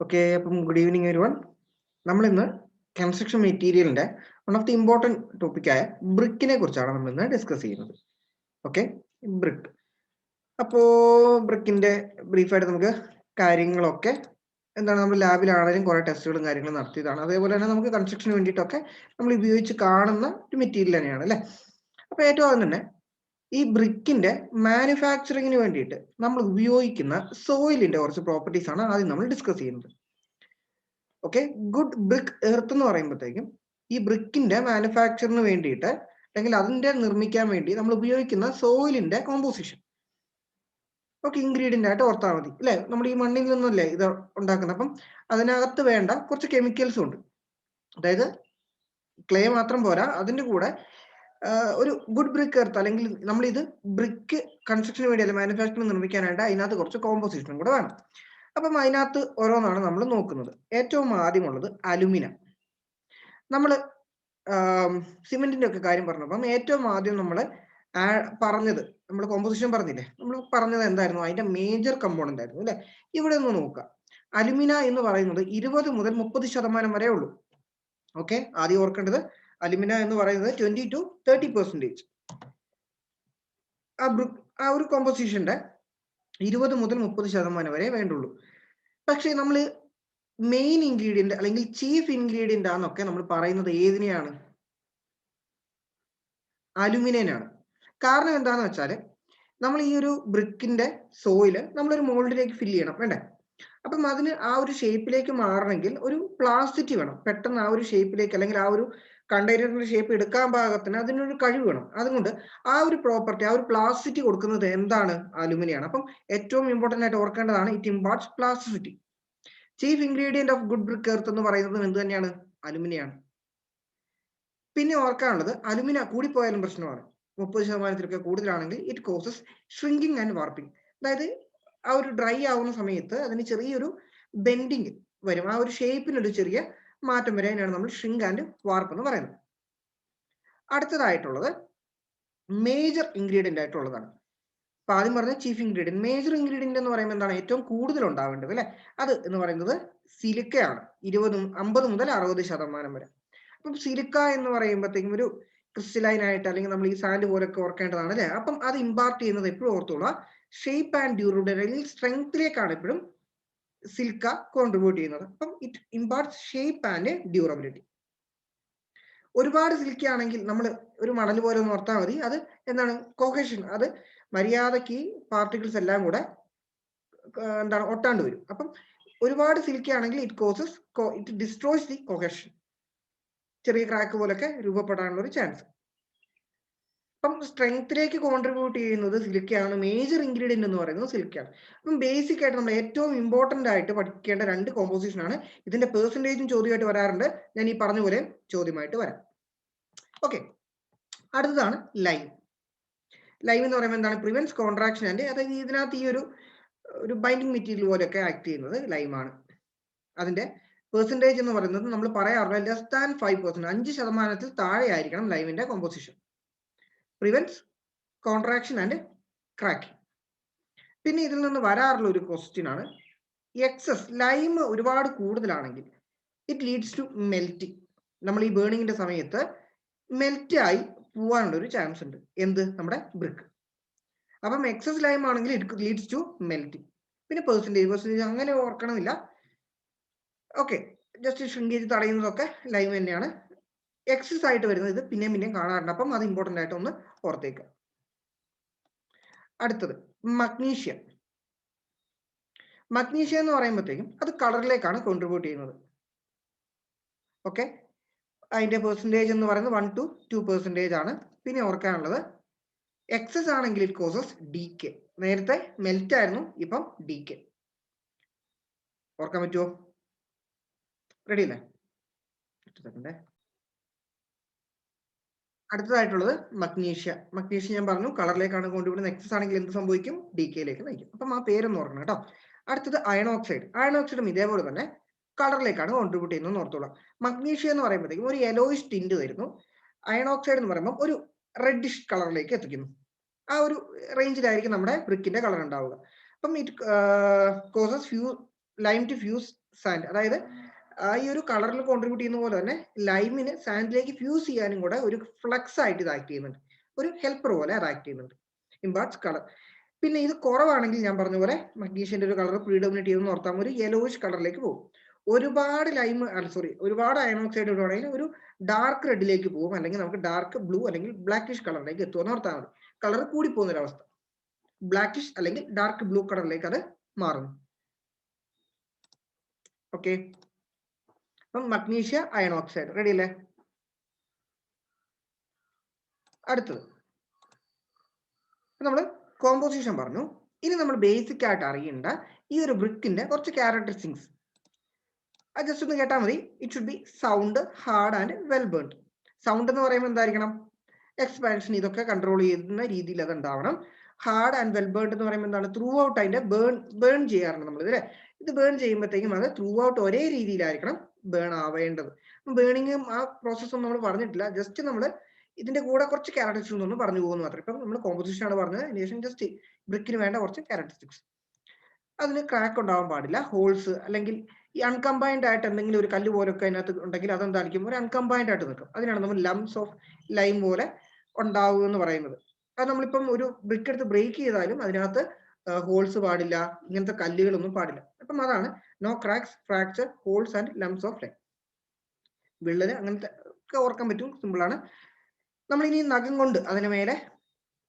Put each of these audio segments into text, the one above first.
Okay, അപ്പം good evening everyone. നമ്മളിന്ന് construction മെറ്റീരിയലിന്റെ വൺ ഓഫ് ദി ഇമ്പോർട്ടൻറ്റ് ടോപ്പിക്കായ ബ്രിക്കിനെ കുറിച്ചാണ് നമ്മൾ ഇന്ന് ഡിസ്കസ് ചെയ്യുന്നത്. Okay, brick. അപ്പോൾ ബ്രിക്കിന്റെ ബ്രീഫായിട്ട് നമുക്ക് കാര്യങ്ങളൊക്കെ എന്താണ്, നമ്മൾ ലാബിലാണെങ്കിലും കുറേ ടെസ്റ്റുകളും കാര്യങ്ങളും നടത്തിയതാണ്. അതേപോലെ തന്നെ നമുക്ക് കൺസ്ട്രക്ഷന് വേണ്ടിയിട്ടൊക്കെ നമ്മൾ ഉപയോഗിച്ച് കാണുന്ന ഒരു മെറ്റീരിയൽ തന്നെയാണ് അല്ലേ. അപ്പോൾ ഏറ്റവും ആദ്യം തന്നെ ഈ ബ്രിക്കിന്റെ മാനുഫാക്ചറിങ്ങിന് വേണ്ടിയിട്ട് നമ്മൾ ഉപയോഗിക്കുന്ന സോയിലിന്റെ കുറച്ച് പ്രോപ്പർട്ടീസ് ആണ് ആദ്യം നമ്മൾ ഡിസ്കസ് ചെയ്യുന്നത്. ഓക്കെ, ഗുഡ് ബ്രിക്ക് എർത്ത് എന്ന് പറയുമ്പോഴത്തേക്കും ഈ ബ്രിക്കിന്റെ മാനുഫാക്ചറിന് വേണ്ടിയിട്ട് അല്ലെങ്കിൽ അതിന്റെ നിർമ്മിക്കാൻ വേണ്ടി നമ്മൾ ഉപയോഗിക്കുന്ന സോയിലിന്റെ കോമ്പോസിഷൻ ഒക്കെ ഇൻഗ്രീഡിയന്റ് ആയിട്ട് ഓർത്താൽ മതി അല്ലെ. നമ്മൾ ഈ മണ്ണിൽ നിന്നല്ലേ ഇത് ഉണ്ടാക്കുന്നത്. അപ്പം അതിനകത്ത് വേണ്ട കുറച്ച് കെമിക്കൽസും ഉണ്ട്. അതായത് ക്ലേ മാത്രം പോരാ, അതിന്റെ കൂടെ ഒരു ഗുഡ് ബ്രിക്ക് എർത്ത് അല്ലെങ്കിൽ നമ്മൾ ഇത് ബ്രിക്ക് കൺസ്ട്രക്ഷന് വേണ്ടി അല്ലെ മാനുഫാക്ചറിങ് നിർമ്മിക്കാനായിട്ട് അതിനകത്ത് കുറച്ച് കോമ്പോസിഷനും കൂടെ വേണം. അപ്പം അതിനകത്ത് ഓരോന്നാണ് നമ്മൾ നോക്കുന്നത്. ഏറ്റവും ആദ്യമുള്ളത് അലുമിന. നമ്മൾ സിമെന്റിന്റെ ഒക്കെ കാര്യം പറഞ്ഞപ്പം ഏറ്റവും ആദ്യം നമ്മൾ പറഞ്ഞത്, നമ്മൾ കോമ്പോസിഷൻ പറഞ്ഞില്ലേ, നമ്മൾ പറഞ്ഞത് എന്തായിരുന്നു, അതിന്റെ മേജർ കമ്പോണന്റ് ആയിരുന്നു അല്ലെ. ഇവിടെ ഒന്ന് നോക്കുക, അലുമിന എന്ന് പറയുന്നത് 20 മുതൽ 30% വരെ ഉള്ളൂ. ഓക്കെ, ആദ്യം ഓർക്കേണ്ടത് അലുമിന എന്ന് പറയുന്നത് 20 to 30%. ആ ഒരു കോമ്പോസിഷന്റെ 20 മുതൽ 30% വരെ വേണ്ടുള്ളൂ. പക്ഷേ നമ്മൾ മെയിൻ ഇൻഗ്രീഡിയന്റ് അല്ലെങ്കിൽ ചീഫ് ഇൻഗ്രീഡിയന്റ് ആണെന്നൊക്കെ നമ്മൾ പറയുന്നത് ഏതിനെയാണ്? അലുമിനിയനാണ്. കാരണം എന്താന്ന് വെച്ചാൽ നമ്മൾ ഈ ഒരു ബ്രിക്കിന്റെ സോയില് നമ്മളൊരു മോൾഡിലേക്ക് ഫില്ല് ചെയ്യണം വേണ്ടേ. അപ്പം അതിന് ആ ഒരു ഷേപ്പിലേക്ക് മാറണമെങ്കിൽ ഒരു പ്ലാസ്റ്റിറ്റി വേണം. പെട്ടെന്ന് ആ ഒരു ഷേപ്പിലേക്ക് അല്ലെങ്കിൽ ആ ഒരു കണ്ടെയ്നറിന്റെ ഷേപ്പ് എടുക്കാൻ പാകത്തിന് അതിനൊരു കഴിവ് വേണം. അതുകൊണ്ട് ആ ഒരു പ്രോപ്പർട്ടി, ആ ഒരു പ്ലാസ്റ്റിറ്റി കൊടുക്കുന്നത് എന്താണ്? അലുമിനിയാണ്. അപ്പം ഏറ്റവും ഇമ്പോർട്ടന്റ് ആയിട്ട് ഓർക്കേണ്ടതാണ് it imparts plasticity. Chief ingredient of good brick earth എന്ന് പറയുന്നത് എന്ത് തന്നെയാണ്? അലുമിനിയാണ്. പിന്നെ ഓർക്കാനുള്ളത്, അലുമിന കൂടിപ്പോയാലും പ്രശ്നമാണ്. 30%-ത്തിലൊക്കെ കൂടുതലാണെങ്കിൽ it causes shrinking and warping. അതായത് ആ ഒരു ഡ്രൈ ആവുന്ന സമയത്ത് അതിന് ചെറിയൊരു ബെൻഡിങ് വരും. ആ ഒരു ഷേപ്പിനൊരു ചെറിയ മാറ്റം വരെ. അതിനാണ് നമ്മൾ ഷ്രിങ്ക് ആൻഡ് വാർപ്പ് എന്ന് പറയുന്നത്. അടുത്തതായിട്ടുള്ളത് മേജർ ഇൻഗ്രീഡിയന്റ് ആയിട്ടുള്ളതാണ്. അപ്പൊ ആദ്യം പറഞ്ഞ ചീഫ് ഇൻഗ്രീഡിയന്റ്. മേജർ ഇൻഗ്രീഡിയന്റ് എന്ന് പറയുമ്പോൾ എന്താണ്? ഏറ്റവും കൂടുതൽ ഉണ്ടാവേണ്ടത് അല്ലെ. അത് എന്ന് പറയുന്നത് സിലിക്കയാണ്. 50 മുതൽ 60% വരെ. അപ്പം സിലിക്ക എന്ന് പറയുമ്പോഴത്തേക്കും ഒരു ക്രിസ്റ്റലൈൻ ആയിട്ട് അല്ലെങ്കിൽ നമ്മൾ ഈ സാൻഡ് പോലൊക്കെ ഓർക്കേണ്ടതാണ് അല്ലെ. അപ്പം അത് ഇമ്പാർട്ട് ചെയ്യുന്നത് എപ്പോഴും ഓർത്തോളാം, ഷേപ്പ് ആൻഡ് ഡ്യൂറബിലിറ്റി അല്ലെങ്കിൽ സ്ട്രെങ്ത്തിലേക്കാണ് എപ്പോഴും സിലിക്ക കോൺട്രിബ്യൂട്ട് ചെയ്യുന്നത്. അപ്പം ഇറ്റ് ഇമ്പാർട്ട്സ് ഷേപ്പ് ആൻഡ് ഡ്യൂറബിലിറ്റി. ഒരുപാട് സിലിക്ക ആണെങ്കിൽ നമ്മൾ ഒരു മണൽ പോലെ ഒന്ന് ഓർത്താൽ മതി. അത് എന്താണ്? കൊഹേഷൻ. അത് മര്യാദയ്ക്ക് പാർട്ടിക്കിൾസ് എല്ലാം കൂടെ എന്താണ് ഒട്ടാണ്ട് വരും. അപ്പം ഒരുപാട് സിലിക്ക ആണെങ്കിൽ ഇറ്റ് ഡിസ്ട്രോയ്സ് ദി കൊഹേഷൻ. ചെറിയ ക്രാക്ക് പോലൊക്കെ രൂപപ്പെടാനുള്ള ഒരു ചാൻസ്. അപ്പം സ്ട്രെങ്ത്തിലേക്ക് കോൺട്രിബ്യൂട്ട് ചെയ്യുന്നത് സിലിക്കയാണ്. മേജർ ഇൻഗ്രീഡിയന്റ് എന്ന് പറയുന്നത് സിലിക്കയാണ്. അപ്പം ബേസിക് ആയിട്ട് നമ്മൾ ഏറ്റവും ഇമ്പോർട്ടന്റ് ആയിട്ട് പഠിക്കേണ്ട 2 കോമ്പോസിഷൻ ആണ്. ഇതിന്റെ പെർസെന്റേജും ചോദ്യമായിട്ട് വരാറുണ്ട്. ഞാൻ ഈ പറഞ്ഞ പോലെ ചോദ്യമായിട്ട് വരാം. ഓക്കെ, അടുത്തതാണ് ലൈം. ലൈം എന്ന് പറയുമ്പോൾ എന്താണ്? പ്രിവെന്റ്സ് കോൺട്രാക്ഷൻ ആൻഡ്, അതായത് ഇതിനകത്ത് ഈ ഒരു ബൈൻഡിങ് മെറ്റീരിയൽ പോലെയൊക്കെ ആക്ട് ചെയ്യുന്നത് ലൈമാണ്. അതിന്റെ പെർസെന്റേജ് എന്ന് പറയുന്നത് നമ്മൾ പറയാറുണ്ട് ലെസ് ദാൻ 5%, 5%-ത്തിൽ താഴെ ആയിരിക്കണം ലൈമിന്റെ composition. Prevents contraction and cracking. പിന്നെ ഇതിൽ നിന്ന് വരാറുള്ള ഒരു ക്വസ്റ്റ്യൻ ആണ്, എക്സസ് ലൈം ഒരുപാട് കൂടുതലാണെങ്കിൽ ഇറ്റ് ലീഡ്സ് ടു മെൽറ്റിംഗ്. നമ്മൾ ഈ ബേണിങ്ങിന്റെ സമയത്ത് മെൽറ്റ് ആയി പോവാനുള്ള ഒരു ചാൻസ് ഉണ്ട്. എന്ത്? നമ്മുടെ ബ്രിക്ക്. അപ്പം എക്സസ് ലൈം ആണെങ്കിൽ ഇറ്റ് ലീഡ്സ് ടു മെൽറ്റിംഗ്. പിന്നെ പെർസെന്റേജ് അങ്ങനെ ഓർക്കണമില്ല. ഓക്കെ, ജസ്റ്റ് ഷ്രിങ്കേജ് തടയുന്നതൊക്കെ ലൈം തന്നെയാണ്. എക്സസ് ആയിട്ട് വരുന്നത് ഇത് പിന്നെയും കാണാറുണ്ട്. അപ്പം അത് ഇമ്പോർട്ടന്റ് ആയിട്ട് ഒന്ന് ഓർത്തേക്കുക. അടുത്തത് മഗ്നീഷ്യം. മഗ്നീഷ്യം എന്ന് പറയുമ്പോഴത്തേക്കും അത് കളറിലേക്കാണ് കോൺട്രിബ്യൂട്ട് ചെയ്യുന്നത്. ഓക്കെ, അതിന്റെ പെർസെന്റേജ് എന്ന് പറയുന്നത് 1 to 2% ആണ്. പിന്നെ ഓർക്കാനുള്ളത്, എക്സസ് ആണെങ്കിൽ ഇറ്റ് കോസസ് ഡീകെ. നേരത്തെ മെൽറ്റ് ആയിരുന്നു, ഇപ്പം ഡീകെ. ഓർക്കാൻ പറ്റുമോ? റെഡി അല്ലേ? അടുത്തതായിട്ടുള്ളത് മഗ്നീഷ്യം ഞാൻ പറഞ്ഞു കളറിലേക്കാണ് കൊണ്ടുവിടുന്നത്. എക്സസ് ആണെങ്കിൽ എന്ത് സംഭവിക്കും? ഡീകെയിലേക്ക് നയിക്കും. അപ്പം ആ പേരൊന്ന് ഓർക്കണം കേട്ടോ. അടുത്തത് അയൺ ഓക്സൈഡ്. അയൺ ഓക്സൈഡും ഇതേപോലെ തന്നെ കളറിലേക്കാണ് കോൺട്രിബ്യൂട്ട് ചെയ്യുന്നത് ഓർത്തോളാം. മഗ്നീഷ്യം എന്ന് പറയുമ്പോഴത്തേക്കും ഒരു യെലോയിഷ് ടിന്റ് തരുന്നു. അയൺ ഓക്സൈഡ് എന്ന് പറയുമ്പോൾ ഒരു റെഡിഷ് കളറിലേക്ക് എത്തിക്കുന്നു. ആ ഒരു റേഞ്ചിലായിരിക്കും നമ്മുടെ ബ്രിക്കിന്റെ കളർ ഉണ്ടാവുക. അപ്പം it causes lime to fuse sand. അതായത് ഈ ഒരു കളറിൽ കോൺട്രിബ്യൂട്ട് ചെയ്യുന്ന പോലെ തന്നെ ലൈമിന് സാൻഡിലേക്ക് ഫ്യൂസ് ചെയ്യാനും കൂടെ ഒരു ഫ്ലക്സ് ആയിട്ട് ഇത് ആക്ട് ചെയ്യുന്നുണ്ട്. ഒരു ഹെൽപ്പർ പോലെ അത് ആക്ട് ചെയ്യുന്നുണ്ട്. Imparts colour. പിന്നെ ഇത് കുറവാണെങ്കിൽ ഞാൻ പറഞ്ഞ പോലെ മഗ്നീഷ്യന്റെ ഒരു കളർ പ്രീഡോമിനേറ്റ് ചെയ്തെന്ന് ഓർത്താൽ ഒരു യെലോയിഷ് കളറിലേക്ക് പോകും. ഒരുപാട് ഒരുപാട് അയൺ ഓക്സൈഡ് ഇടുവാണെങ്കിൽ ഒരു ഡാർക്ക് റെഡിലേക്ക് പോകും, അല്ലെങ്കിൽ നമുക്ക് ഡാർക്ക് ബ്ലൂ അല്ലെങ്കിൽ ബ്ലാക്കിഷ് കളറിലേക്ക് എത്തുമെന്ന് ഓർത്താൽ മതി. കളർ കൂടി പോകുന്ന ഒരു അവസ്ഥ, ബ്ലാക്കിഷ് അല്ലെങ്കിൽ ഡാർക്ക് ബ്ലൂ കളറിലേക്ക് അത് മാറുന്നു. ഓക്കെ, അപ്പം മഗ്നീഷ്യ അയൺ ഓക്സൈഡ് റെഡി അല്ലേ? അടുത്തത് നമ്മൾ കോമ്പോസിഷൻ പറഞ്ഞു. ഇനി നമ്മൾ ബേസിക് ആയിട്ട് അറിയേണ്ട ഈ ഒരു ബ്രിക്കിന്റെ കുറച്ച് ക്യാരക്ടറിസ്റ്റിക്സ് അത് ജസ്റ്റ് ഒന്ന് കേട്ടാൽ മതി. It should be sound, hard and well burned. Sound എന്ന് പറയുമ്പോൾ എന്തായിരിക്കണം? എക്സ്പാൻഷൻ ഇതൊക്കെ കൺട്രോൾ ചെയ്യുന്ന രീതിയിൽ അത് ഉണ്ടാവണം. ഹാർഡ് ആൻഡ് വെൽ ബേൺഡ് എന്ന് പറയുമ്പോൾ എന്താണ്? ത്രൂ ഔട്ട് അതിന്റെ ബേൺ ചെയ്യാറുണ്ട് നമ്മൾ, അല്ലേ? ഇത് ബേൺ ചെയ്യുമ്പോഴത്തേക്കും അത് ത്രൂ ഔട്ട് ഒരേ രീതിയിലായിരിക്കണം ബേൺ ആവേണ്ടത്. ബേണിങ്ങും ആ പ്രോസസ്സും നമ്മൾ പറഞ്ഞിട്ടില്ല, ജസ്റ്റ് നമ്മൾ ഇതിന്റെ കൂടെ കുറച്ച് ക്യാരക്ടറിസ്റ്റിക്സ് ഒന്ന് പറഞ്ഞു പോകുന്നു മാത്രം. ഇപ്പം നമ്മൾ കോമ്പോസിഷൻ ആണ് പറഞ്ഞത്, അതിനുശേഷം ജസ്റ്റ് ബ്രിക്കിന് വേണ്ട കുറച്ച് ക്യാരക്ടറിസ്റ്റിക്സ്. അതിന് ക്രാക്ക് ഉണ്ടാവാൻ പാടില്ല, ഹോൾസ് അല്ലെങ്കിൽ ഈ അൺകമ്പൈൻഡ് ആയിട്ട് എന്തെങ്കിലും ഒരു കല്ല് പോലൊക്കെ അതിനകത്ത് ഉണ്ടെങ്കിൽ അതെന്തായിരിക്കും? ഒരു അൺകമ്പൈൻഡ് ആയിട്ട് നിൽക്കും. അതിനാണ് നമ്മൾ ലംസ് ഓഫ് ലൈം പോലെ ഉണ്ടാവുക എന്ന് പറയുന്നത്. അത് നമ്മളിപ്പം ഒരു ബ്രിക്ക് എടുത്ത് ബ്രേക്ക് ചെയ്താലും അതിനകത്ത് ഹോൾസ് പാടില്ല, ഇങ്ങനത്തെ കല്ലുകളൊന്നും പാടില്ല. അപ്പം അതാണ് no cracks, fracture, holes and lumps of lime. വിള്ളല് അങ്ങനത്തെ ഒക്കെ ഓർക്കാൻ പറ്റും, സിമ്പിളാണ്. നമ്മൾ ഇനി നഖം കൊണ്ട് അതിന് മേലെ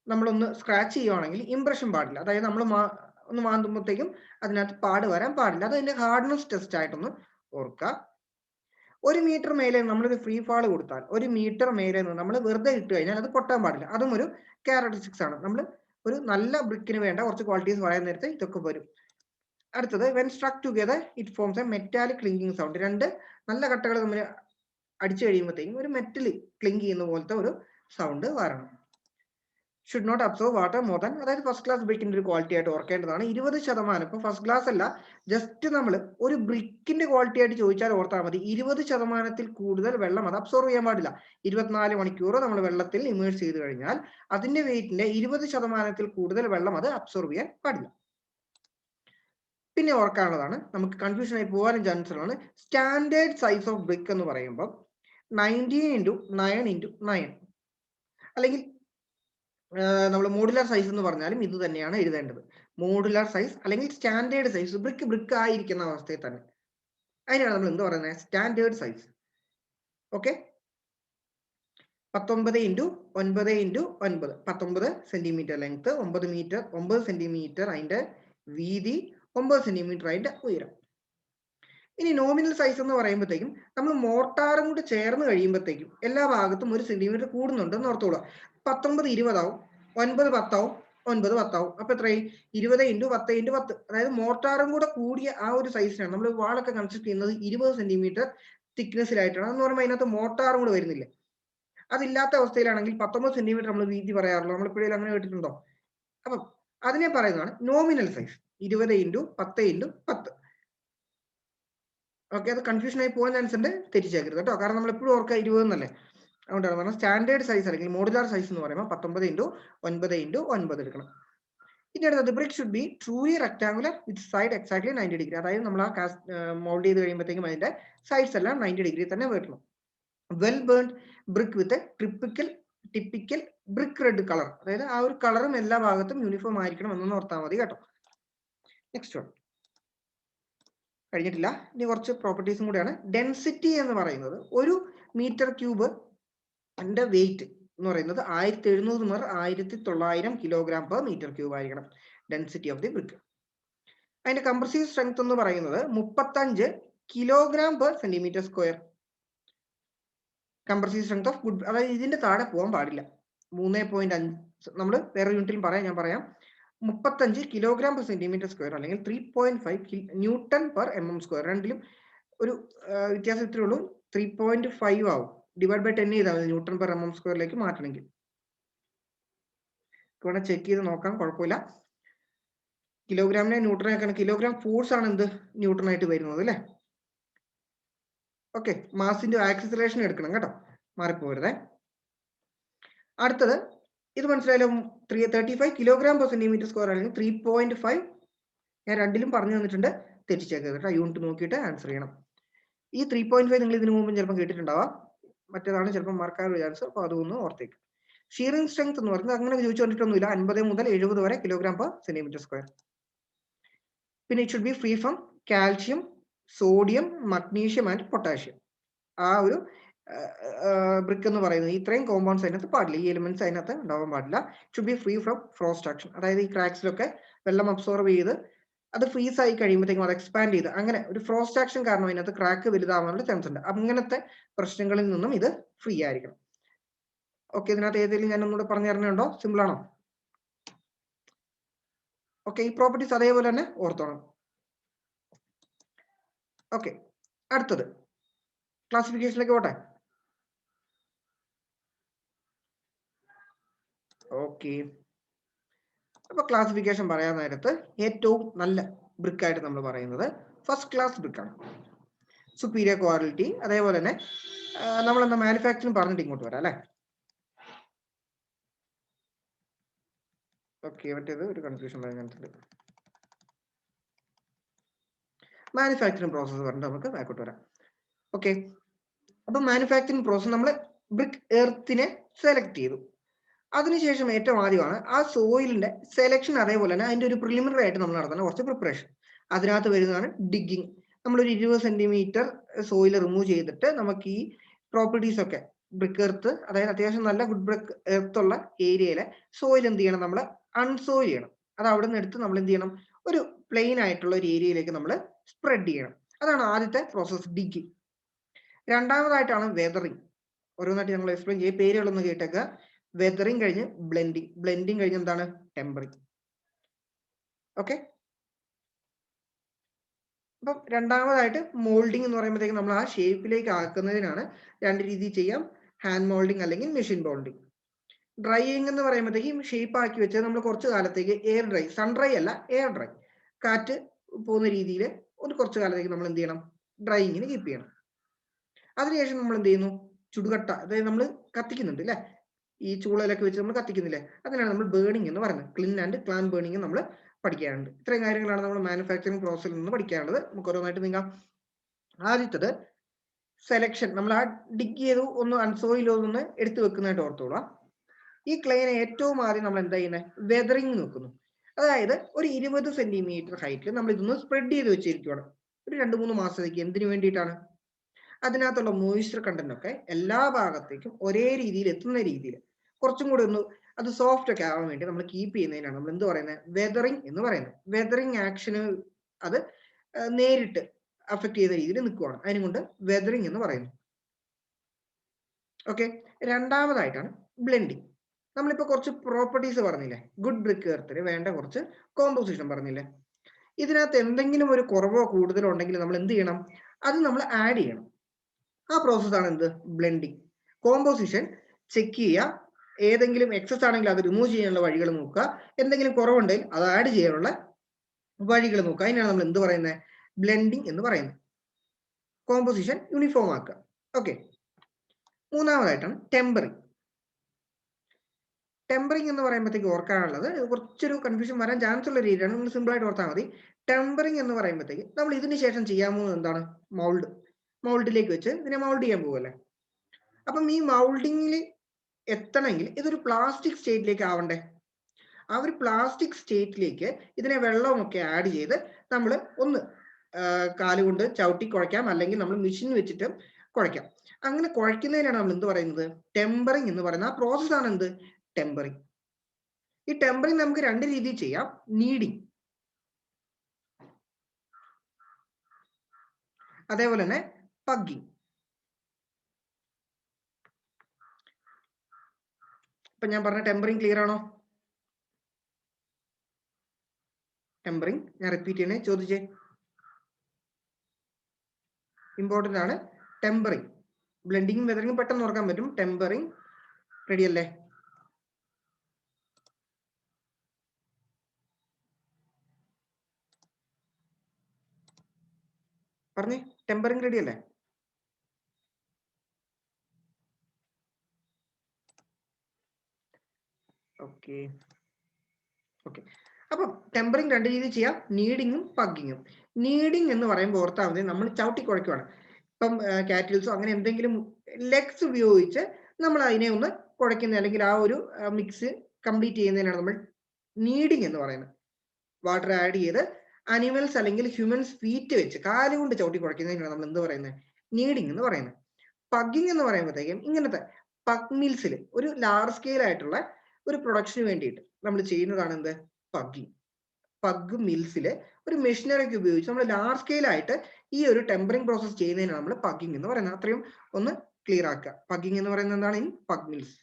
നമ്മളൊന്ന് സ്ക്രാച്ച് ചെയ്യുവാണെങ്കിൽ ഇംപ്രഷൻ പാടില്ല. അതായത് നമ്മൾ ഒന്ന് മാന്തുമ്പോഴത്തേക്കും അതിനകത്ത് പാട് വരാൻ പാടില്ല. അത് അതിന്റെ ഹാർഡ്നെസ് ടെസ്റ്റ് ആയിട്ടൊന്ന് ഓർക്കുക. 1 മീറ്റർ മേലെ നമ്മളൊരു ഫ്രീ ഫാൾ കൊടുത്താൽ, 1 മീറ്റർ മേലെ നിന്ന് നമ്മൾ വെറുതെ ഇട്ട് കഴിഞ്ഞാൽ അത് പൊട്ടാൻ പാടില്ല. അതും ഒരു ക്യാരക്ടറിസ്റ്റിക്സ് ആണ്. നമ്മൾ ഒരു നല്ല ബ്രിക്കിന് വേണ്ട കുറച്ച് ക്വാളിറ്റീസ് പറയാൻ നേരത്തെ ഇതൊക്കെ വരും. അടുത്തത് when struck together it forms a metallic clinking sound. രണ്ട് നല്ല കട്ടകൾ തമ്മിൽ അടിച്ചു കഴിയുമ്പോഴത്തേക്കും ഒരു മെറ്റൽ ക്ലിങ്ക് ചെയ്യുന്ന പോലത്തെ ഒരു സൗണ്ട് വരണം. Should not absorb water more than, അതായത് ഫസ്റ്റ് ക്ലാസ് ബ്രിക്കിന്റെ ഒരു ക്വാളിറ്റി ആയിട്ട് ഓർക്കേണ്ടതാണ് 20%. ഇപ്പൊ ഫസ്റ്റ് ക്ലാസ് അല്ല, ജസ്റ്റ് നമ്മൾ ഒരു ബ്രിക്കിന്റെ ക്വാളിറ്റി ആയിട്ട് ചോദിച്ചാൽ ഓർത്താൽ മതി 20% കൂടുതൽ വെള്ളം അത് അബ്സോർവ് ചെയ്യാൻ പാടില്ല. 24 മണിക്കൂർ നമ്മൾ വെള്ളത്തിൽ ഇമേഴ്സ് ചെയ്ത് കഴിഞ്ഞാൽ അതിന്റെ വെയിറ്റിന്റെ 20% കൂടുതൽ വെള്ളം അത് അബ്സോർവ് ചെയ്യാൻ പാടില്ല. പിന്നെ ഓർക്കാനുള്ളതാണ്, നമുക്ക് കൺഫ്യൂഷൻ ആയി പോകാനും ചാൻസ് ആണ്, സ്റ്റാൻഡേർഡ് സൈസ് ഓഫ് ബ്രിക്ക് എന്ന് പറയുമ്പോൾ 19x9x9 അല്ലെങ്കിൽ നമ്മൾ മോഡുലാർ സൈസ് എന്ന് പറഞ്ഞാലും ഇത് തന്നെയാണ് എഴുതേണ്ടത്. മോഡുലാർ സൈസ് അല്ലെങ്കിൽ സ്റ്റാൻഡേർഡ് സൈസ്, ബ്രിക്ക് ആയിരിക്കുന്ന അവസ്ഥയിൽ തന്നെ. അതിനാണ് നമ്മൾ എന്ത് പറയുന്നത്? Standard size. Okay, 19x9x9, 19 centimetre length, 9 centimetre അതിന്റെ വീതി, 9 സെന്റിമീറ്റർ അതിന്റെ ഉയരം. ഇനി നോമിനൽ സൈസ് എന്ന് പറയുമ്പോഴത്തേക്കും നമ്മൾ മോർട്ടാറും കൂടി ചേർന്ന് കഴിയുമ്പോഴത്തേക്കും എല്ലാ ഭാഗത്തും 1 സെന്റിമീറ്റർ കൂടുന്നുണ്ടെന്ന് ഓർത്തോളൂ. 19 20 ആവും, 9 10 ആവും, 9 10 ആവും. അപ്പൊ എത്രയായി? 20x10x10. അതായത് മോർട്ടാറും കൂടെ കൂടിയ ആ ഒരു സൈസിനാണ് നമ്മൾ വാളൊക്കെ കൺസ്ട്രക്ട് ചെയ്യുന്നത് 20 സെന്റിമീറ്റർ തിക്നെസ്സിലായിട്ടാണ്. എന്ന് പറയുമ്പോൾ അതിനകത്ത് മോർട്ടാറും കൂടെ വരുന്നില്ല. അതില്ലാത്ത അവസ്ഥയിലാണെങ്കിൽ 19 സെന്റിമീറ്റർ നമ്മൾ വീതി പറയാറുള്ളൂ. നമ്മൾ എപ്പോഴും അങ്ങനെ കേട്ടിട്ടുണ്ടോ? അപ്പം അതിനെ പറയുന്നതാണ് നോമിനൽ സൈസ്, 20x10x10. ഓക്കെ, അത് കൺഫ്യൂഷൻ ആയി പോകാൻ ചാൻസ് ഉണ്ട്, തെറ്റിച്ചേക്കരുത് കേട്ടോ. കാരണം നമ്മൾ എപ്പോഴും ഓർക്കുക 20 എന്നല്ലേ. അതുകൊണ്ടാണ് പറഞ്ഞത് സ്റ്റാൻഡേർഡ് സൈസ് അല്ലെങ്കിൽ മോഡുലാർ സൈസ് എന്ന് പറയുമ്പോൾ 19x9x9 എടുക്കണം. ഇനി അടുത്തത് brick should B truly rectangular with side exactly 90 degree. അതായത് നമ്മൾ ആ മോൾഡ് ചെയ്ത് കഴിയുമ്പോഴത്തേക്കും അതിന്റെ സൈഡ്സ് എല്ലാം 90 ഡിഗ്രി തന്നെ വരണം. വെൽ ബേൺഡ് ബ്രിക്ക് വിത്ത് ടിപ്പിക്കൽ ബ്രിക്ക് റെഡ് കളർ, അതായത് ആ ഒരു കളറും എല്ലാ ഭാഗത്തും യൂണിഫോം ആയിരിക്കണം എന്നൊന്ന് ഓർത്താൽ മതി കേട്ടോ. നെക്സ്റ്റ് വൺ കഴിഞ്ഞിട്ടില്ല, ഇനി കുറച്ച് പ്രോപ്പർട്ടീസും കൂടിയാണ്. ഡെൻസിറ്റി എന്ന് പറയുന്നത് 1 മീറ്റർ ക്യൂബ് അതിന്റെ വെയിറ്റ് എന്ന് പറയുന്നത് 1700 മുതൽ 1900 കിലോഗ്രാം പെർ മീറ്റർ ക്യൂബ് ആയിരിക്കണം ഡെൻസിറ്റി ഓഫ് ദി ബ്രിക്ക്. അതിന്റെ കംപ്രസീവ് സ്ട്രെങ്ത് എന്ന് പറയുന്നത് 35 kilogram per centimetre square. Compressive strength of good, അതായത് ഇതിന്റെ താഴെ പോകാൻ പാടില്ല. 3.5 നമ്മൾ വേറെ യൂണിറ്റിൽ ഞാൻ പറയാം 35 കിലോഗ്രാം പെർ സെന്റിമീറ്റർ സ്ക്വയർ അല്ലെങ്കിൽ 3.5 ന്യൂട്ടൺ പെർ mm സ്ക്വയർ. രണ്ടിലും ഒരു വ്യത്യാസം ഇത്രേ ഉള്ളൂ, 3.5 ആവും. ഡിവൈഡ് ബൈ 10 ചെയ്താൽ മതി ന്യൂട്ടൺ പെർ mm സ്ക്വയറിലേക്ക് മാറ്റണമെങ്കിൽ. ഇവിടെ ചെക്ക് ചെയ്ത് നോക്കാം, കുഴപ്പമില്ല. കിലോഗ്രാമിനെ ന്യൂട്ടൺ കിലോഗ്രാം ഫോഴ്സ് ആണ് എന്ത് ന്യൂട്ടൺ ആയിട്ട് വരുന്നത് അല്ലേ. ഓക്കെ, മാസിന്റെ ആക്സിലറേഷൻ എടുക്കണം കേട്ടോ, മാറിപ്പോരുതേ. അടുത്തത് ഇത് മനസ്സിലായാലും 35 കിലോഗ്രാം പെർ സെന്റിമീറ്റർ സ്ക്വയർ അല്ലെങ്കിൽ 3.5. ഞാൻ രണ്ടിലും പറഞ്ഞു തന്നിട്ടുണ്ട്. തെറ്റിച്ചേക്കരുത്. യൂണിറ്റ് നോക്കിയിട്ട് ആൻസർ ചെയ്യണം. ഈ 3.5 നിങ്ങൾ ഇതിനു മുമ്പ് ചിലപ്പോൾ കേട്ടിട്ടുണ്ടാവാം. മറ്റേതാണ് ചിലപ്പോൾ മാർക്കാനുള്ള ചാൻസ്. അപ്പോൾ അതൊന്ന് ഓർത്തേക്ക്. ഷീറിംഗ് സ്ട്രെങ്ത് എന്ന് പറയുന്നത് അങ്ങനെ ചോദിച്ചു കണ്ടിട്ടൊന്നുമില്ല. 50 മുതൽ 70 വരെ kg/cm². പിന്നെ it should B free from calcium, sodium, magnesium and potassium. ആ ഒരു ബ്രിക്ക് എന്ന് പറയുന്നത് ഇത്രയും കോമ്പൗണ്ട്സ് അതിനകത്ത് പാടില്ല, ഈ എലിമെന്റ്സ് അതിനകത്ത് ഉണ്ടാവാൻ പാടില്ല. Should be free from frost action. അതായത് ഈ ക്രാക്സിലൊക്കെ വെള്ളം അബ്സോർവ് ചെയ്ത് അത് ഫ്രീസ് ആയി കഴിയുമ്പോഴത്തേക്കും അത് എക്സ്പാൻഡ് ചെയ്ത് അങ്ങനെ ഒരു ഫ്രോസ്റ്റ് ആക്ഷൻ കാരണം അതിനകത്ത് ക്രാക്ക് വലുതാവാനുള്ള ചാൻസ് ഉണ്ട്. അങ്ങനത്തെ പ്രശ്നങ്ങളിൽ നിന്നും ഇത് ഫ്രീ ആയിരിക്കണം. ഓക്കെ, ഇതിനകത്ത് ഏതെങ്കിലും ഞാൻ ഒന്നുകൂടെ പറഞ്ഞു തരണുണ്ടോ? സിമ്പിൾ ആണോ? ഓക്കെ, ഈ പ്രോപ്പർട്ടീസ് അതേപോലെ തന്നെ ഓർത്തോണം. ഓക്കെ, അടുത്തത് ക്ലാസിഫിക്കേഷനിലേക്ക് പോട്ടെ. ഓക്കെ, അപ്പൊ ക്ലാസിഫിക്കേഷൻ പറയാൻ നേരത്ത് ഏറ്റവും നല്ല ബ്രിക്കായിട്ട് നമ്മൾ പറയുന്നത് ഫസ്റ്റ് ക്ലാസ് ബ്രിക്കാണ്. Superior quality. അതേപോലെ തന്നെ നമ്മളെന്താ മാനുഫാക്ചറിങ് പറഞ്ഞിട്ട് ഇങ്ങോട്ട് വരാം അല്ലെ. ഓക്കെ, മറ്റേത് ഒരു കൺഫ്യൂഷൻ പറഞ്ഞിട്ടുണ്ട്. മാനുഫാക്ചറിങ് പ്രോസസ്സ് പറഞ്ഞിട്ട് നമുക്ക് ബാക്കോട്ട് വരാം. ഓക്കെ, അപ്പൊ മാനുഫാക്ചറിങ് പ്രോസസ്സ് നമ്മൾ ബ്രിക്ക് എർത്തിനെ സെലക്ട് ചെയ്തു. അതിനുശേഷം ഏറ്റവും ആദ്യമാണ് ആ സോയിലിന്റെ സെലക്ഷൻ. അതേപോലെ തന്നെ അതിന്റെ ഒരു പ്രിലിമിനറി ആയിട്ട് നമ്മൾ നടത്തുന്ന കുറച്ച് പ്രിപ്പറേഷൻ. അതിനകത്ത് വരുന്നതാണ് ഡിഗിങ്. നമ്മളൊരു 20 സെന്റിമീറ്റർ സോയിൽ റിമൂവ് ചെയ്തിട്ട് നമുക്ക് ഈ പ്രോപ്പർട്ടീസ് ഒക്കെ ബ്രിക്ക് എർത്ത്, അതായത് അത്യാവശ്യം നല്ല ഗുഡ് ബ്രിക്ക് എർത്ത് ഉള്ള ഏരിയയിലെ സോയിൽ എന്ത് ചെയ്യണം, നമ്മൾ അൺസോയിൽ ചെയ്യണം. അത് അവിടെ നിന്ന് എടുത്ത് നമ്മൾ എന്ത് ചെയ്യണം, ഒരു പ്ലെയിൻ ആയിട്ടുള്ള ഒരു ഏരിയയിലേക്ക് നമ്മൾ സ്പ്രെഡ് ചെയ്യണം. അതാണ് ആദ്യത്തെ പ്രോസസ്, ഡിഗിങ്. രണ്ടാമതായിട്ടാണ് വെതറിങ്. ഓരോന്നായിട്ട് ഞങ്ങൾ എക്സ്പ്ലെയിൻ ചെയ്യും, പേരുകളൊന്ന് കേട്ടേക്കുക. വെതറിങ് കഴിഞ്ഞ് ബ്ലെൻഡിങ്, ബ്ലെൻഡിങ് കഴിഞ്ഞ് എന്താണ്, ടെമ്പറിങ്. ഓക്കെ, അപ്പം രണ്ടാമതായിട്ട് മോൾഡിങ് എന്ന് പറയുമ്പോഴത്തേക്കും നമ്മൾ ആ ഷേപ്പിലേക്ക് ആക്കുന്നതിനാണ് രണ്ട് രീതിയിൽ ചെയ്യാം, ഹാൻഡ് മോൾഡിങ് അല്ലെങ്കിൽ മെഷീൻ മോൾഡിങ്. ഡ്രൈയിങ് എന്ന് പറയുമ്പോഴത്തേക്കും ഷേപ്പ് ആക്കി വെച്ച് നമ്മൾ കുറച്ച് കാലത്തേക്ക് എയർ ഡ്രൈ, സൺ ഡ്രൈ അല്ല എയർ ഡ്രൈ, കാറ്റ് പോകുന്ന രീതിയിൽ ഒരു കുറച്ച് കാലത്തേക്ക് നമ്മൾ എന്ത് ചെയ്യണം, ഡ്രൈയിങ്ങിന് കീപ്പ് ചെയ്യണം. അതിനുശേഷം നമ്മൾ എന്ത് ചെയ്യുന്നു, ചുടുകട്ട, അതായത് നമ്മൾ കത്തിക്കുന്നുണ്ട് അല്ലെ, ഈ ചൂളയിലൊക്കെ വെച്ച് നമ്മൾ കത്തിക്കുന്നില്ലേ, അതിനാണ് നമ്മൾ ബേണിംഗ് എന്ന് പറയുന്നത്. ക്ലിൻ ആൻഡ് ക്ലാൻ ബേണിംഗ് നമ്മൾ പഠിക്കാറുണ്ട്. ഇത്രയും കാര്യങ്ങളാണ് നമ്മൾ മാനുഫാക്ചറിങ് പ്രോസസ്സിൽ നിന്ന് പഠിക്കാനുള്ളത്. നമുക്ക് ഓരോന്നായിട്ട് നീങ്ങാം. ആദ്യത്തത് സെലക്ഷൻ. നമ്മൾ ആ ഡിഗ് ചെയ്തു ഒന്ന് അൺസോയിൽ ഒന്ന് എടുത്തു വെക്കുന്നതായിട്ട് ഓർത്തോളാം. ഈ ക്ലെയിനെ ഏറ്റവും ആദ്യം നമ്മൾ എന്താ ചെയ്യുന്നത്, വെതറിങ് നോക്കുന്നു. അതായത് ഒരു 20 സെന്റിമീറ്റർ ഹൈറ്റിൽ നമ്മൾ ഇതൊന്ന് സ്പ്രെഡ് ചെയ്ത് വെച്ചിരിക്കുകയാണ് ഒരു 2-3 മാസത്തേക്ക്. എന്തിനു വേണ്ടിയിട്ടാണ്, അതിനകത്തുള്ള മോയ്സ്ചർ കണ്ടന്റ് ഒക്കെ എല്ലാ ഭാഗത്തേക്കും ഒരേ രീതിയിൽ എത്തുന്ന രീതിയിൽ കുറച്ചും കൂടി ഒന്ന് അത് സോഫ്റ്റ് ഒക്കെ ആവാൻ വേണ്ടി നമ്മൾ കീപ്പ് ചെയ്യുന്നതിനാണ് നമ്മൾ എന്ത് പറയുന്നത്, വെതറിങ് എന്ന് പറയുന്നത്. വെതറിങ് ആക്ഷന് അത് നേരിട്ട് അഫക്ട് ചെയ്ത രീതിയിൽ നിൽക്കുകയാണ്, അതിനുകൊണ്ട് വെതറിങ് എന്ന് പറയുന്നു. ഓക്കെ, രണ്ടാമതായിട്ടാണ് ബ്ലെൻഡിങ്. നമ്മളിപ്പോ കുറച്ച് പ്രോപ്പർട്ടീസ് പറഞ്ഞില്ലേ, ഗുഡ് ബ്രിക്ക് എർത്തിന് വേണ്ട കുറച്ച് കോമ്പോസിഷൻ പറഞ്ഞില്ലേ. ഇതിനകത്ത് എന്തെങ്കിലും ഒരു കുറവോ കൂടുതലോ ഉണ്ടെങ്കിൽ നമ്മൾ എന്ത് ചെയ്യണം, അത് നമ്മൾ ആഡ് ചെയ്യണം. ആ പ്രോസസ്സാണ് എന്ത്, ബ്ലെൻഡിങ്. കോമ്പോസിഷൻ ചെക്ക് ചെയ്യുക, ഏതെങ്കിലും എക്സസ് ആണെങ്കിൽ അത് റിമൂവ് ചെയ്യാനുള്ള വഴികൾ നോക്കുക, എന്തെങ്കിലും കുറവുണ്ടെങ്കിൽ അത് ആഡ് ചെയ്യാനുള്ള വഴികൾ നോക്കുക. അതിനാണ് നമ്മൾ എന്ത് പറയുന്നത്, ബ്ലെൻഡിങ് എന്ന് പറയുന്നത്. കോമ്പോസിഷൻ യൂണിഫോം ആക്കുക. ഓക്കെ, മൂന്നാമതായിട്ടാണ് ടെമ്പറിങ്. ടെമ്പറിങ് എന്ന് പറയുമ്പോഴത്തേക്ക് ഓർക്കാനുള്ളത്, കുറച്ചൊരു കൺഫ്യൂഷൻ വരാൻ ചാൻസ് ഉള്ള രീതിയാണ്, നിങ്ങൾ സിമ്പിൾ ആയിട്ട് ഓർത്താൽ മതി. ടെമ്പറിങ് എന്ന് പറയുമ്പോഴത്തേക്ക് നമ്മൾ ഇതിന് ശേഷം ചെയ്യാൻ പോകുന്നത് എന്താണ്, മൗൾഡ്. മൗൾഡിലേക്ക് വെച്ച് ഇതിനെ മൗൾഡ് ചെയ്യാൻ പോകുമല്ലേ. അപ്പം ഈ മൗൾഡിങ്ങിൽ എത്തണമെങ്കിൽ ഇതൊരു പ്ലാസ്റ്റിക് സ്റ്റേറ്റിലേക്ക് ആവണ്ടേ. ആ ഒരു പ്ലാസ്റ്റിക് സ്റ്റേറ്റിലേക്ക് ഇതിനെ വെള്ളമൊക്കെ ആഡ് ചെയ്ത് നമ്മൾ ഒന്ന് കാലുകൊണ്ട് ചവിട്ടി കുഴയ്ക്കാം, അല്ലെങ്കിൽ നമ്മൾ മെഷീൻ വെച്ചിട്ട് കുഴയ്ക്കാം. അങ്ങനെ കുഴയ്ക്കുന്നതിനാണ് നമ്മൾ എന്ത് പറയുന്നത്, ടെമ്പറിങ് എന്ന് പറയുന്നത്. ആ പ്രോസസ്സാണ് എന്ത്, ടെമ്പറിങ്. ഈ ടെമ്പറിങ് നമുക്ക് രണ്ട് രീതിയിൽ ചെയ്യാം, നീഡിങ്, അതേപോലെ തന്നെ പഗ്ഗിങ്. ഇപ്പൊ ഞാൻ പറഞ്ഞ ടെമ്പറിങ് ക്ലിയർ ആണോ? ടെമ്പറിങ് ഞാൻ റിപ്പീറ്റ് ചെയ്യണേ, ചോദിച്ചേ, ഇമ്പോർട്ടന്റ് ആണ് ടെമ്പറിങ്. ബ്ലെൻഡിങ്ങും വെതറിങ്ങും പെട്ടെന്ന് ഓർക്കാൻ പറ്റും. ടെമ്പറിങ് റെഡി അല്ലേ? പറഞ്ഞേ, ടെമ്പറിങ് റെഡി അല്ലേ? ഓക്കെ ഓക്കെ, അപ്പം ടെമ്പറിങ് രണ്ട് രീതി ചെയ്യാം, നീഡിങ്ങും പഗ്ഗിങ്ങും. നീഡിങ് എന്ന് പറയുമ്പോൾ ഓർത്താൽ മതി നമ്മൾ ചവിട്ടി കുഴയ്ക്കുവാണ്. ഇപ്പം കാറ്റിൽസോ അങ്ങനെ എന്തെങ്കിലും ലെഗ്സ് ഉപയോഗിച്ച് നമ്മൾ അതിനെ ഒന്ന് കുഴയ്ക്കുന്ന അല്ലെങ്കിൽ ആ ഒരു മിക്സ് കംപ്ലീറ്റ് ചെയ്യുന്നതിനാണ് നമ്മൾ നീഡിങ് എന്ന് പറയുന്നത്. വാട്ടർ ആഡ് ചെയ്ത് അനിമൽസ് അല്ലെങ്കിൽ ഹ്യൂമൻസ് ഫീറ്റ് വെച്ച് കാലുകൊണ്ട് ചവിട്ടി കുഴയ്ക്കുന്നതിനാണ് നമ്മൾ എന്ത് പറയുന്നത്, നീഡിങ് എന്ന് പറയുന്നത്. പഗ്ഗിങ് എന്ന് പറയുമ്പോഴത്തേക്കും ഇങ്ങനത്തെ പഗ് മിൽസിൽ ഒരു ലാർജ് സ്കെയിൽ ആയിട്ടുള്ള ഒരു പ്രൊഡക്ഷന് വേണ്ടിയിട്ട് നമ്മൾ ചെയ്യുന്നതാണ് എന്ത്, പഗ്ഗിങ്. പഗ് മിൽസിൽ ഒരു മെഷീനറി ഉപയോഗിച്ച് നമ്മൾ ലാർജ് സ്കെയിൽ ആയിട്ട് ഈ ഒരു ടെമ്പറിംഗ് പ്രോസസ് ചെയ്യുന്നതിനാണ് നമ്മൾ പഗ്ഗിങ് എന്ന് പറയുന്നത്. അത്രയും ഒന്ന് ക്ലിയർ ആക്കുക. പഗ്ഗിങ് എന്ന് പറയുന്നത് എന്താണ്, ഇൻ പഗ് മിൽസ്.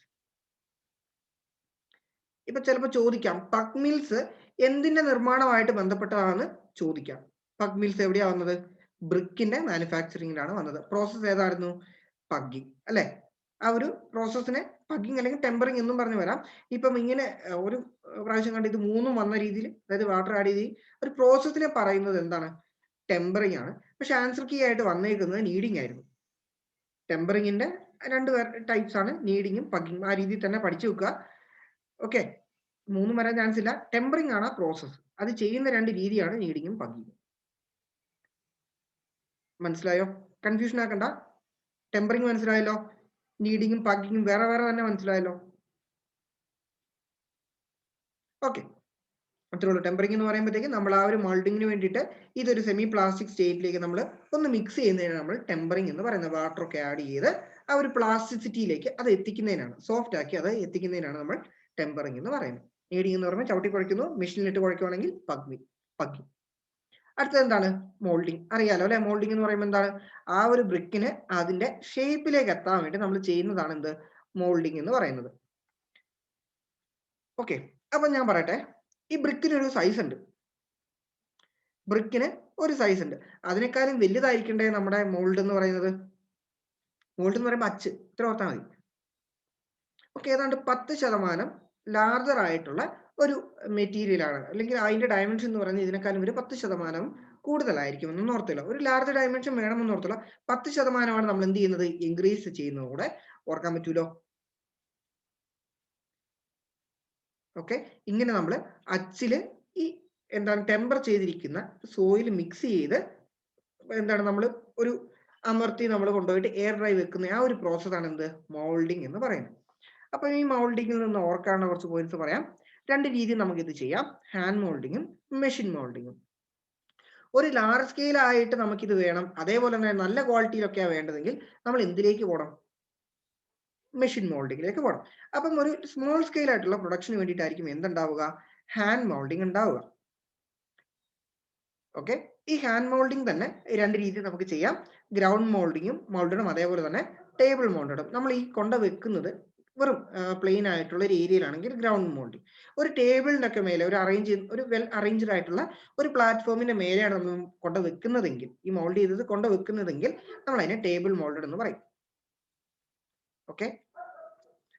ഇപ്പൊ ചിലപ്പോൾ ചോദിക്കാം പഗ് മിൽസ് എന്തിന്റെ നിർമ്മാണമായിട്ട് ബന്ധപ്പെട്ടതാണെന്ന് ചോദിക്കാം. പഗ് മിൽസ് എവിടെയാ വന്നത്, ബ്രിക്കിന്റെ മാനുഫാക്ചറിങ്ങിലാണ് വന്നത്. പ്രോസസ് ഏതായിരുന്നു, പഗ്ഗിങ് അല്ലെ. ആ ഒരു പ്രോസസ്സിനെ പഗ്ഗിങ് അല്ലെങ്കിൽ ടെമ്പറിംഗ് എന്നും പറഞ്ഞു വരാം. ഇപ്പം ഇങ്ങനെ ഒരു പ്രാവശ്യം കണ്ട് ഇത് മൂന്നും വന്ന രീതിയിൽ, അതായത് വാട്ടർ ആഡ് ചെയ്ത് ഒരു പ്രോസസ്സിനെ പറയുന്നത് എന്താണ്, ടെമ്പറിംഗ് ആണ്. പക്ഷെ ആൻസർ കീ ആയിട്ട് വന്നേക്കുന്നത് നീഡിങ് ആയിരുന്നു. ടെമ്പറിങ്ങിന്റെ രണ്ട് ടൈപ്സ് ആണ്, നീഡിങ്ങും പഗ്ഗിങ്ങും. ആ രീതിയിൽ തന്നെ പഠിച്ചു വെക്കുക. ഓക്കെ, മൂന്നും വരാൻ ചാൻസ് ഇല്ല. ടെമ്പറിംഗ് ആണ് പ്രോസസ്, അത് ചെയ്യുന്ന രണ്ട് രീതിയാണ് നീഡിങ്ങും പഗ്ഗിങ്ങും. മനസ്സിലായോ? കൺഫ്യൂഷൻ ആക്കണ്ട. ടെമ്പറിംഗ് മനസ്സിലായല്ലോ, നീഡിങ്ങും പഗ്ഗിങ്ങും വേറെ വേറെ തന്നെ മനസ്സിലായല്ലോ. ഓക്കെ, അത്രേ ഉള്ളൂ. ടെമ്പറിംഗ് എന്ന് പറയുമ്പോഴത്തേക്ക് നമ്മൾ ആ ഒരു മോൾഡിങ്ങിന് വേണ്ടിയിട്ട് ഇതൊരു സെമി പ്ലാസ്റ്റിക് സ്റ്റേറ്റിലേക്ക് നമ്മൾ ഒന്ന് മിക്സ് ചെയ്യുന്നതിനാണ് നമ്മൾ ടെമ്പറിംഗ് എന്ന് പറയുന്നത്. വാട്ടർ ഒക്കെ ആഡ് ചെയ്ത് ആ ഒരു പ്ലാസ്റ്റിസിറ്റിയിലേക്ക് അത് എത്തിക്കുന്നതിനാണ്, സോഫ്റ്റ് ആക്കി അത് എത്തിക്കുന്നതിനാണ് നമ്മൾ ടെമ്പറിംഗ് എന്ന് പറയുന്നത്. നീഡിങ് എന്ന് പറയുമ്പോൾ ചവിട്ടി കുഴയ്ക്കുന്നു, മെഷീനിലിട്ട് കുഴയ്ക്കുവാണെങ്കിൽ പഗ്ഗിങ്. അടുത്തത് എന്താണ്, മോൾഡിങ്. അറിയാലോ അല്ലെ, മോൾഡിങ് എന്ന് പറയുമ്പോൾ എന്താണ്, ആ ഒരു ബ്രിക്കിന് അതിന്റെ ഷേപ്പിലേക്ക് എത്താൻ വേണ്ടി നമ്മൾ ചെയ്യുന്നതാണ് എന്ത്, മോൾഡിങ് എന്ന് പറയുന്നത്. ഓക്കെ, അപ്പൊ ഞാൻ പറയട്ടെ, ഈ ബ്രിക്കിന് ഒരു സൈസ് ഉണ്ട്. ബ്രിക്കിന് ഒരു സൈസ് ഉണ്ട്. അതിനേക്കാളും വലുതായിരിക്കണ്ടേ നമ്മുടെ മോൾഡ് എന്ന് പറയുന്നത്. മോൾഡ് എന്ന് പറയുമ്പോൾ അച്ച്, ഇത്ര ഓർത്താൽ മതി. ഓക്കെ, ഏതാണ്ട് 10% ലാർജർ ആയിട്ടുള്ള ഒരു മെറ്റീരിയൽ ആണ്, അല്ലെങ്കിൽ അതിന്റെ ഡയമെൻഷൻ എന്ന് പറയുന്നത് ഇതിനേക്കാളും ഒരു 10% കൂടുതലായിരിക്കും എന്നൊന്നും ഓർത്തില്ല. ഒരു ലാർജ് ഡയമെൻഷൻ വേണമെന്ന് ഓർത്തില്ല. 10% നമ്മൾ എന്ത് ചെയ്യുന്നത്, ഇൻക്രീസ് ചെയ്യുന്നത് കൂടെ ഓർക്കാൻ പറ്റൂലോ. ഓക്കെ, ഇങ്ങനെ നമ്മൾ അച്ചില് ഈ എന്താണ് ടെമ്പർ ചെയ്തിരിക്കുന്ന സോയിൽ മിക്സ് ചെയ്ത് എന്താണ് നമ്മൾ ഒരു അമർത്തി നമ്മൾ കൊണ്ടുപോയിട്ട് എയർ ഡ്രൈ വെക്കുന്ന ആ ഒരു പ്രോസസ്സാണ് എന്ത്, മോൾഡിങ് എന്ന് പറയുന്നത്. അപ്പൊ ഈ മോൾഡിങ്ങിൽ നിന്ന് ഓർക്കാനുള്ള കുറച്ച് പോയിന്റ്സ് പറയാം. രണ്ട് രീതിയിൽ നമുക്ക് ഇത് ചെയ്യാം, ഹാൻഡ് മോൾഡിങ്ങും മെഷീൻ മോൾഡിങ്ങും. ഒരു ലാർജ് സ്കെയിൽ ആയിട്ട് നമുക്കിത് വേണം, അതേപോലെ തന്നെ നല്ല ക്വാളിറ്റിയിലൊക്കെയാണ് വേണ്ടതെങ്കിൽ നമ്മൾ എന്തിലേക്ക് പോകണം, മെഷീൻ മോൾഡിങ്ങിലേക്ക് പോകണം. അപ്പം ഒരു സ്മോൾ സ്കെയിൽ ആയിട്ടുള്ള പ്രൊഡക്ഷന് വേണ്ടിയിട്ടായിരിക്കും എന്തുണ്ടാവുക, ഹാൻഡ് മോൾഡിങ് ഉണ്ടാവുക. ഓക്കെ, ഈ ഹാൻഡ് മോൾഡിങ് തന്നെ രണ്ട് രീതിയിൽ നമുക്ക് ചെയ്യാം. ഗ്രൗണ്ട് മോൾഡിങ്ങും മോൾഡഡും, അതേപോലെ തന്നെ ടേബിൾ മോൾഡഡും. നമ്മൾ ഈ കൊണ്ട വെക്കുന്നത് വെറും പ്ലെയിൻ ആയിട്ടുള്ള ഒരു ഏരിയയിലാണെങ്കിൽ ഗ്രൗണ്ട് മോൾഡിങ്. ഒരു ടേബിളിനൊക്കെ മേലെ ഒരു വെൽ അറേഞ്ച്ഡ് ആയിട്ടുള്ള ഒരു പ്ലാറ്റ്ഫോമിന്റെ മേലെയാണ് നമ്മൾ കൊണ്ട വെക്കുന്നതെങ്കിൽ, ഈ മോൾഡ് ചെയ്തത് കൊണ്ട വെക്കുന്നതെങ്കിൽ നമ്മൾ അതിനെ ടേബിൾ മോൾഡഡ് എന്ന് പറയും. ഓക്കെ,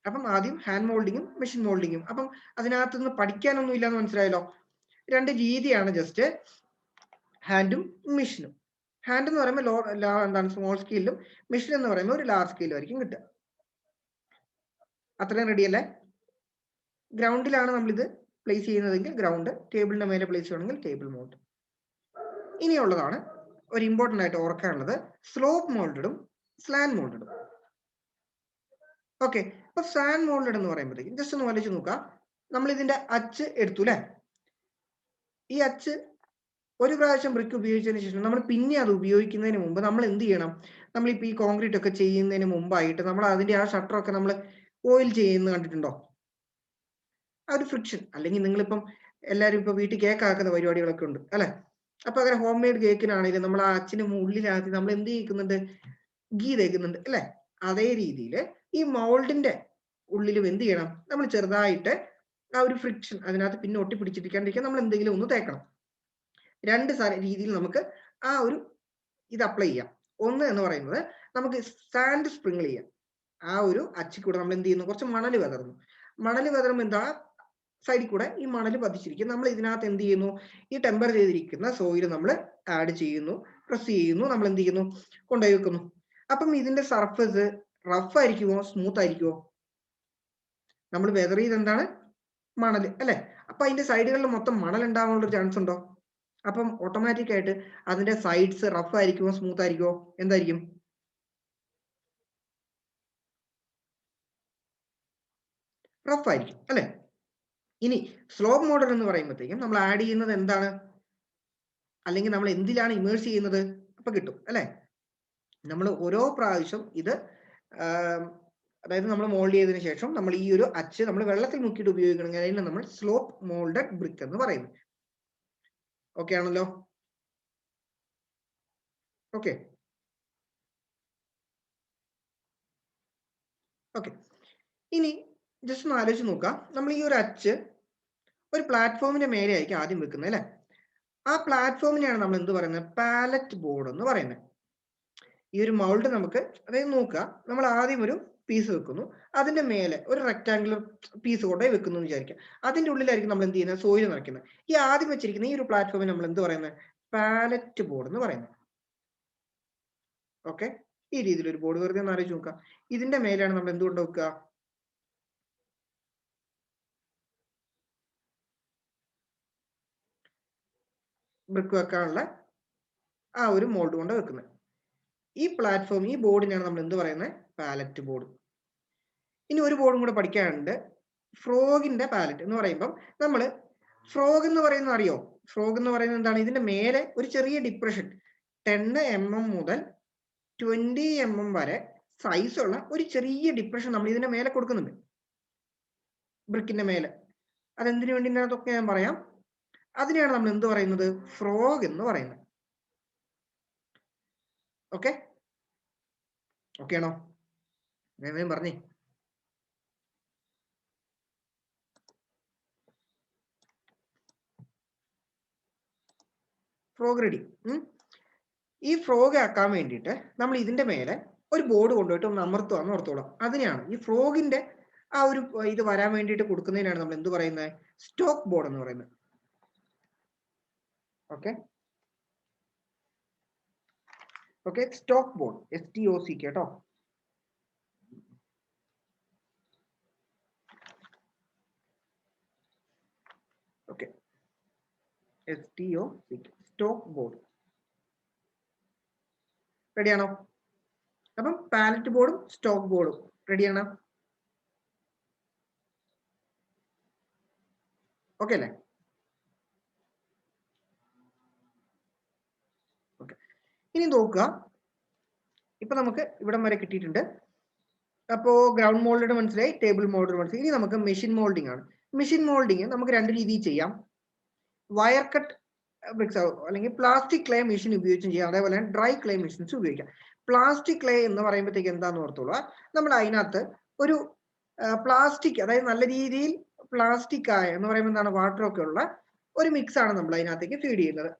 അപ്പം ആദ്യം ഹാൻഡ് മോൾഡിങ്ങും മെഷീൻ മോൾഡിങ്ങും. അപ്പം അതിനകത്തുനിന്ന് പഠിക്കാനൊന്നും ഇല്ലാന്ന് മനസ്സിലായല്ലോ. രണ്ട് രീതിയാണ് ജസ്റ്റ്, ഹാൻഡും മെഷീനും. ഹാൻഡ് എന്ന് പറയുമ്പോൾ എന്താണ് സ്മോൾ സ്കെയിലും, മെഷീൻ എന്ന് പറയുമ്പോൾ ഒരു ലാർജ് സ്കെയിലും ആയിരിക്കും കിട്ടുക. അത്രയും റെഡി അല്ലേ? ഗ്രൗണ്ടിലാണ് നമ്മളിത് പ്ലേസ് ചെയ്യുന്നതെങ്കിൽ ഗ്രൗണ്ട്, ടേബിളിന്റെ മേലെ പ്ലേസ് ചെയ്യണമെങ്കിൽ ടേബിൾ മോൾഡ്. ഇനിയുള്ളതാണ് ഒരു ഇമ്പോർട്ടന്റ് ആയിട്ട് ഓർക്കാനുള്ളത്, സ്ലോപ്പ് മോൾഡഡും സ്ലാന്റ് മോൾഡഡും. ഓക്കെ, അപ്പൊ സ്ലാന്റ് മോൾഡഡ് എന്ന് പറയുമ്പോഴത്തേക്കും ജസ്റ്റ് ഒന്ന് വലിച്ചു നോക്കാം. നമ്മൾ ഇതിന്റെ അച്ച് എടുത്തു അല്ലെ. ഈ അച്ച് ഒരു പ്രാവശ്യം ബ്രിക്ക് ഉപയോഗിച്ചതിന് ശേഷം നമ്മൾ പിന്നെ അത് ഉപയോഗിക്കുന്നതിന് മുമ്പ് നമ്മൾ എന്ത് ചെയ്യണം, നമ്മളിപ്പോൾ ഈ കോൺക്രീറ്റ് ഒക്കെ ചെയ്യുന്നതിന് മുമ്പായിട്ട് നമ്മൾ അതിന്റെ ആ ഷട്ടറൊക്കെ നമ്മൾ ഓയിൽ ചെയ്യുന്നത് കണ്ടിട്ടുണ്ടോ? ആ ഒരു ഫ്രിക്ഷൻ, അല്ലെങ്കിൽ നിങ്ങളിപ്പം എല്ലാവരും ഇപ്പൊ വീട്ടിൽ കേക്ക് ആക്കുന്ന പരിപാടികളൊക്കെ ഉണ്ട് അല്ലെ. അപ്പൊ അങ്ങനെ ഹോം മെയ്ഡ് കേക്കിനാണെങ്കിലും നമ്മൾ ആ അച്ചിന് ഉള്ളിലാക്കി നമ്മൾ എന്ത് ചെയ്യുന്നുണ്ട്, ഗീ തേക്കുന്നുണ്ട് അല്ലെ. അതേ രീതിയിൽ ഈ മൗൾഡിന്റെ ഉള്ളിലും എന്ത് ചെയ്യണം, നമ്മൾ ചെറുതായിട്ട് ആ ഒരു ഫ്രിക്ഷൻ അതിനകത്ത് പിന്നെ ഒട്ടിപ്പിടിച്ചിരിക്കാണ്ടിരിക്കാൻ നമ്മൾ എന്തെങ്കിലും ഒന്ന് തേക്കണം. രണ്ട് രീതിയിൽ നമുക്ക് ആ ഒരു ഇത് അപ്ലൈ ചെയ്യാം. ഒന്ന് എന്ന് പറയുന്നത് നമുക്ക് സാൻഡ് സ്പ്രിങ്കിൾ ചെയ്യാം. ആ ഒരു അച്ചിൽ കൂടെ നമ്മൾ എന്ത് ചെയ്യുന്നു, കുറച്ച് മണൽ വിതറുന്നു. മണൽ വിതറുമ്പോൾ എന്താ, സൈഡിൽ കൂടെ ഈ മണൽ പതിച്ചിരിക്കും. നമ്മൾ ഇതിനകത്ത് എന്ത് ചെയ്യുന്നു, ഈ ടെമ്പർ ചെയ്തിരിക്കുന്ന സോയിൽ നമ്മൾ ആഡ് ചെയ്യുന്നു, പ്രസ് ചെയ്യുന്നു, നമ്മൾ എന്ത് ചെയ്യുന്നു, കൊണ്ടുപോയി വെക്കുന്നു. അപ്പം ഇതിന്റെ സർഫസ് റഫ് ആയിരിക്കുമോ സ്മൂത്ത് ആയിരിക്കുമോ? നമ്മൾ വെതർ ചെയ്ത് എന്താണ്, മണൽ അല്ലെ. അപ്പൊ അതിന്റെ സൈഡുകളിൽ മൊത്തം മണൽ ഉണ്ടാവാനുള്ള ചാൻസ് ഉണ്ടോ? അപ്പം ഓട്ടോമാറ്റിക് ആയിട്ട് അതിന്റെ സൈഡ്സ് റഫ് ആയിരിക്കുമോ സ്മൂത്ത് ആയിരിക്കുമോ? എന്തായിരിക്കും? റഫ് ആയിരിക്കും അല്ലെ? ഇനി സ്ലോപ്പ് മോഡൽ എന്ന് പറയുമ്പോഴത്തേക്കും നമ്മൾ ആഡ് ചെയ്യുന്നത് എന്താണ്? അല്ലെങ്കിൽ നമ്മൾ എന്തിലാണ് ഇമേഴ്സ് ചെയ്യുന്നത്? അപ്പൊ കിട്ടും അല്ലെ? നമ്മൾ ഓരോ പ്രാവശ്യം ഇത് അതായത് നമ്മൾ മോൾഡ് ചെയ്തതിനു ശേഷം നമ്മൾ ഈ ഒരു അച്ച് നമ്മൾ വെള്ളത്തിൽ മുക്കിയിട്ട് ഉപയോഗിക്കണമെങ്കിൽ അതിനെ നമ്മൾ സ്ലോപ്പ് മോൾഡഡ് ബ്രിക്ക് എന്ന് പറയുന്നു. ഓക്കെ ആണല്ലോ? ഓക്കെ ഓക്കെ ഇനി ജസ്റ്റ് ഒന്ന് ആലോചിച്ച് നോക്കാം. നമ്മൾ ഈ ഒരു അച്ച് ഒരു പ്ലാറ്റ്ഫോമിന്റെ മേലെ ആയിരിക്കും ആദ്യം വെക്കുന്നത് അല്ലെ? ആ പ്ലാറ്റ്ഫോമിനെയാണ് നമ്മൾ എന്ത് പറയുന്നത്? പാലറ്റ് ബോർഡ് എന്ന് പറയുന്നത്. ഈ ഒരു മൗൾഡ് നമുക്ക് അതായത് നോക്കുക, നമ്മൾ ആദ്യം ഒരു പീസ് വെക്കുന്നു, അതിന്റെ മേലെ ഒരു റെക്ടാങ്കുലർ പീസ് കൊണ്ടേ വെക്കുന്നു എന്ന് വിചാരിക്കുക. അതിന്റെ ഉള്ളിലായിരിക്കും നമ്മൾ എന്ത് ചെയ്യുന്നത്? സോയിൽ നിറയ്ക്കുന്നത്. ഈ ആദ്യം വെച്ചിരിക്കുന്ന ഈ ഒരു പ്ലാറ്റ്ഫോമിൽ നമ്മൾ എന്ത് പറയുന്നത്? പാലറ്റ് ബോർഡ് എന്ന് പറയുന്നത്. ഓക്കെ, ഈ രീതിയിൽ ഒരു ബോർഡ് വെറുതെ ഒന്ന് ആലോചിച്ച് നോക്കുക. ഇതിന്റെ മേലെയാണ് നമ്മൾ എന്തുകൊണ്ട് വെക്കുക? ബ്രിക്ക് വെക്കാനുള്ള ആ ഒരു മോൾഡ് കൊണ്ട് വെക്കുന്നത്. ഈ പ്ലാറ്റ്ഫോം, ഈ ബോർഡിനാണ് നമ്മൾ എന്ത് പറയുന്നത്? Pallet board. ഇനി ഒരു ബോർഡും കൂടെ പഠിക്കാനുണ്ട്, ഫ്രോഗിന്റെ പാലറ്റ് എന്ന് പറയുമ്പോൾ നമ്മൾ ഫ്രോഗ് എന്ന് പറയുന്നത് അറിയോ? ഫ്രോഗ് എന്ന് പറയുന്നത് എന്താണ്? ഇതിന്റെ മേലെ ഒരു ചെറിയ ഡിപ്രഷൻ 10 mm മുതൽ 20 mm വരെ സൈസ് ഉള്ള ഒരു ചെറിയ ഡിപ്രഷൻ നമ്മൾ ഇതിന്റെ മേലെ കൊടുക്കുന്നുണ്ട്, ബ്രിക്കിന്റെ മേലെ. അതെന്തിനു വേണ്ടിയിട്ടൊക്കെ ഞാൻ പറയാം. അതിനെയാണ് നമ്മൾ എന്ത് പറയുന്നത്? ഫ്രോഗ് എന്ന് പറയുന്നത്. ഓക്കെ ഓക്കെ ആണോ? ഞാൻ പറഞ്ഞേ. Frog ready. ഈ ഫ്രോഗ് ആക്കാൻ വേണ്ടിയിട്ട് നമ്മൾ ഇതിന്റെ മേലെ ഒരു ബോർഡ് കൊണ്ടുപോയിട്ട് ഒന്ന് അമർത്തുകയെന്ന് ഓർത്തോളാം. അതിനെയാണ് ഈ ഫ്രോഗിന്റെ ആ ഒരു ഇത് വരാൻ വേണ്ടിയിട്ട് കൊടുക്കുന്നതിനാണ് നമ്മൾ എന്ത് പറയുന്നത്? സ്റ്റോക്ക് ബോർഡ് എന്ന് പറയുന്നത്. Okay okay stock board, STOC കേട്ടോ. ഓക്കെ, STOC സ്റ്റോക്ക് ബോർഡ് റെഡിയാണോ? അപ്പം പാലറ്റ് ബോർഡും സ്റ്റോക്ക് ബോർഡും റെഡിയാണ്. ഓക്കെ അല്ലേ? ഓക്കെ, ഇനി നോക്കുക, ഇപ്പൊ നമുക്ക് ഇവിടം വരെ കിട്ടിയിട്ടുണ്ട്. അപ്പോ ഗ്രൗണ്ട് മോൾഡ് മനസ്സിലായി, ടേബിൾ മോൾഡ് മനസ്സിലായി. ഇനി നമുക്ക് മെഷീൻ മോൾഡിംഗ് ആണ്. മെഷീൻ മോൾഡിംഗ് നമുക്ക് രണ്ട് രീതിയിൽ ചെയ്യാം. വയർ കട്ട് ബ്രിക്സ് അല്ലെങ്കിൽ പ്ലാസ്റ്റിക് ക്ലേ മെഷീൻ ഉപയോഗിച്ചും ചെയ്യാം, അതേപോലെ ഡ്രൈ ക്ലേ മെഷീൻസ് ഉപയോഗിക്കാം. പ്ലാസ്റ്റിക് ക്ലേ എന്ന് പറയുമ്പോഴത്തേക്ക് എന്താന്ന് ഓർത്തോളൂ, നമ്മൾ അതിനകത്ത് ഒരു പ്ലാസ്റ്റിക്, അതായത് നല്ല രീതിയിൽ പ്ലാസ്റ്റിക് ആയ എന്ന് പറയുമ്പോൾ എന്താണ്, വാട്ടർ ഒക്കെ ഉള്ള ഒരു മിക്സ് ആണ് നമ്മൾ അതിനകത്തേക്ക് ഫീഡ് ചെയ്യുന്നത്.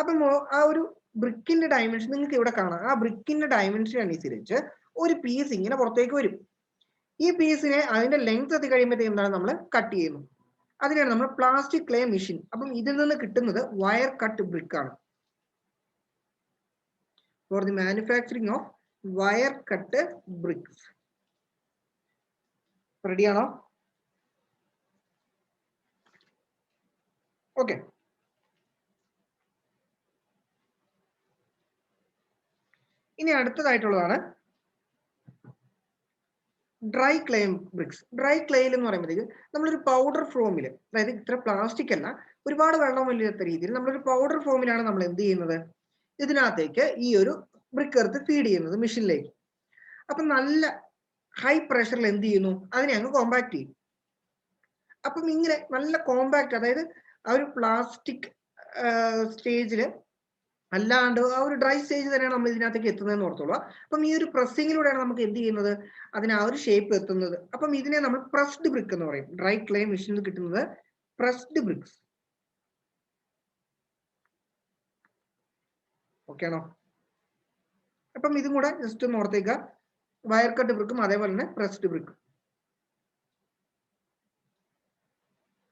അപ്പം ആ ഒരു ബ്രിക്കിന്റെ ഡയമെൻഷൻ നിങ്ങൾക്ക് ഇവിടെ കാണാം. ആ ബ്രിക്കിന്റെ ഡയമെൻഷൻ അനുസരിച്ച് ഒരു പീസ് ഇങ്ങനെ പുറത്തേക്ക് വരും. ഈ പീസിനെ അതിന്റെ ലെങ്ത് എത്തി കഴിയുമ്പോഴത്തേക്ക് എന്താണ്, നമ്മൾ കട്ട് ചെയ്യുന്നു. അതിനാണ് നമ്മൾ പ്ലാസ്റ്റിക് ക്ലേ മെഷീൻ. അപ്പം ഇതിൽ നിന്ന് കിട്ടുന്നത് വയർ കട്ട് ബ്രിക്ക് ആണ്. For the manufacturing of wire cut BRICS. റെഡിയാണോ? ഓക്കെ, ഇനി അടുത്തതായിട്ടുള്ളതാണ് ഡ്രൈ ക്ലേ ബ്രിക്സ്. ഡ്രൈ ക്ലേയിൽ എന്ന് പറയുമ്പോഴത്തേക്ക് നമ്മളൊരു പൗഡർ ഫോമിൽ, അതായത് ഇത്ര പ്ലാസ്റ്റിക് അല്ല, ഒരുപാട് വെള്ളമില്ലാത്ത രീതിയിൽ നമ്മളൊരു പൗഡർ ഫോമിലാണ് നമ്മൾ എന്ത് ചെയ്യുന്നത്, ഇതിനകത്തേക്ക് ഈ ഒരു ബ്രിക്ക് എർത്ത് ഫീഡ് ചെയ്യുന്നത് മെഷീനിലേക്ക്. അപ്പൊ നല്ല ഹൈ പ്രഷറിൽ എന്ത് ചെയ്യുന്നു, അതിനെ അങ്ങ് കോമ്പാക്ട് ചെയ്യും. അപ്പം ഇങ്ങനെ നല്ല കോമ്പാക്ട്, അതായത് ആ ഒരു പ്ലാസ്റ്റിക് സ്റ്റേജില് അല്ലാണ്ട് ആ ഒരു ഡ്രൈ സ്റ്റേജ് തന്നെയാണ് നമ്മൾ ഇതിനകത്തേക്ക് എത്തുന്നതെന്ന് ഓർത്തോളൂ. അപ്പം ഈ ഒരു പ്രസ്സിങ്ങിലൂടെയാണ് നമുക്ക് എന്ത് ചെയ്യുന്നത്, അതിന് ആ ഒരു ഷേപ്പ് എത്തുന്നത്. അപ്പം ഇതിനെ നമ്മൾ പ്രസ്ഡ് ബ്രിക്ക് എന്ന് പറയും. ഡ്രൈ ക്ലേ മെഷീനിൽ കിട്ടുന്നത് പ്രസ്ഡ് ബ്രിക്സ്. ഓക്കെ ആണോ? അപ്പം ഇതും കൂടെ ജസ്റ്റ് ഒന്ന് ഓർത്തേക്കുക, വയർ കട്ട് ബ്രിക്കും അതേപോലെ തന്നെ പ്രസ്ഡ് ബ്രിക്കും.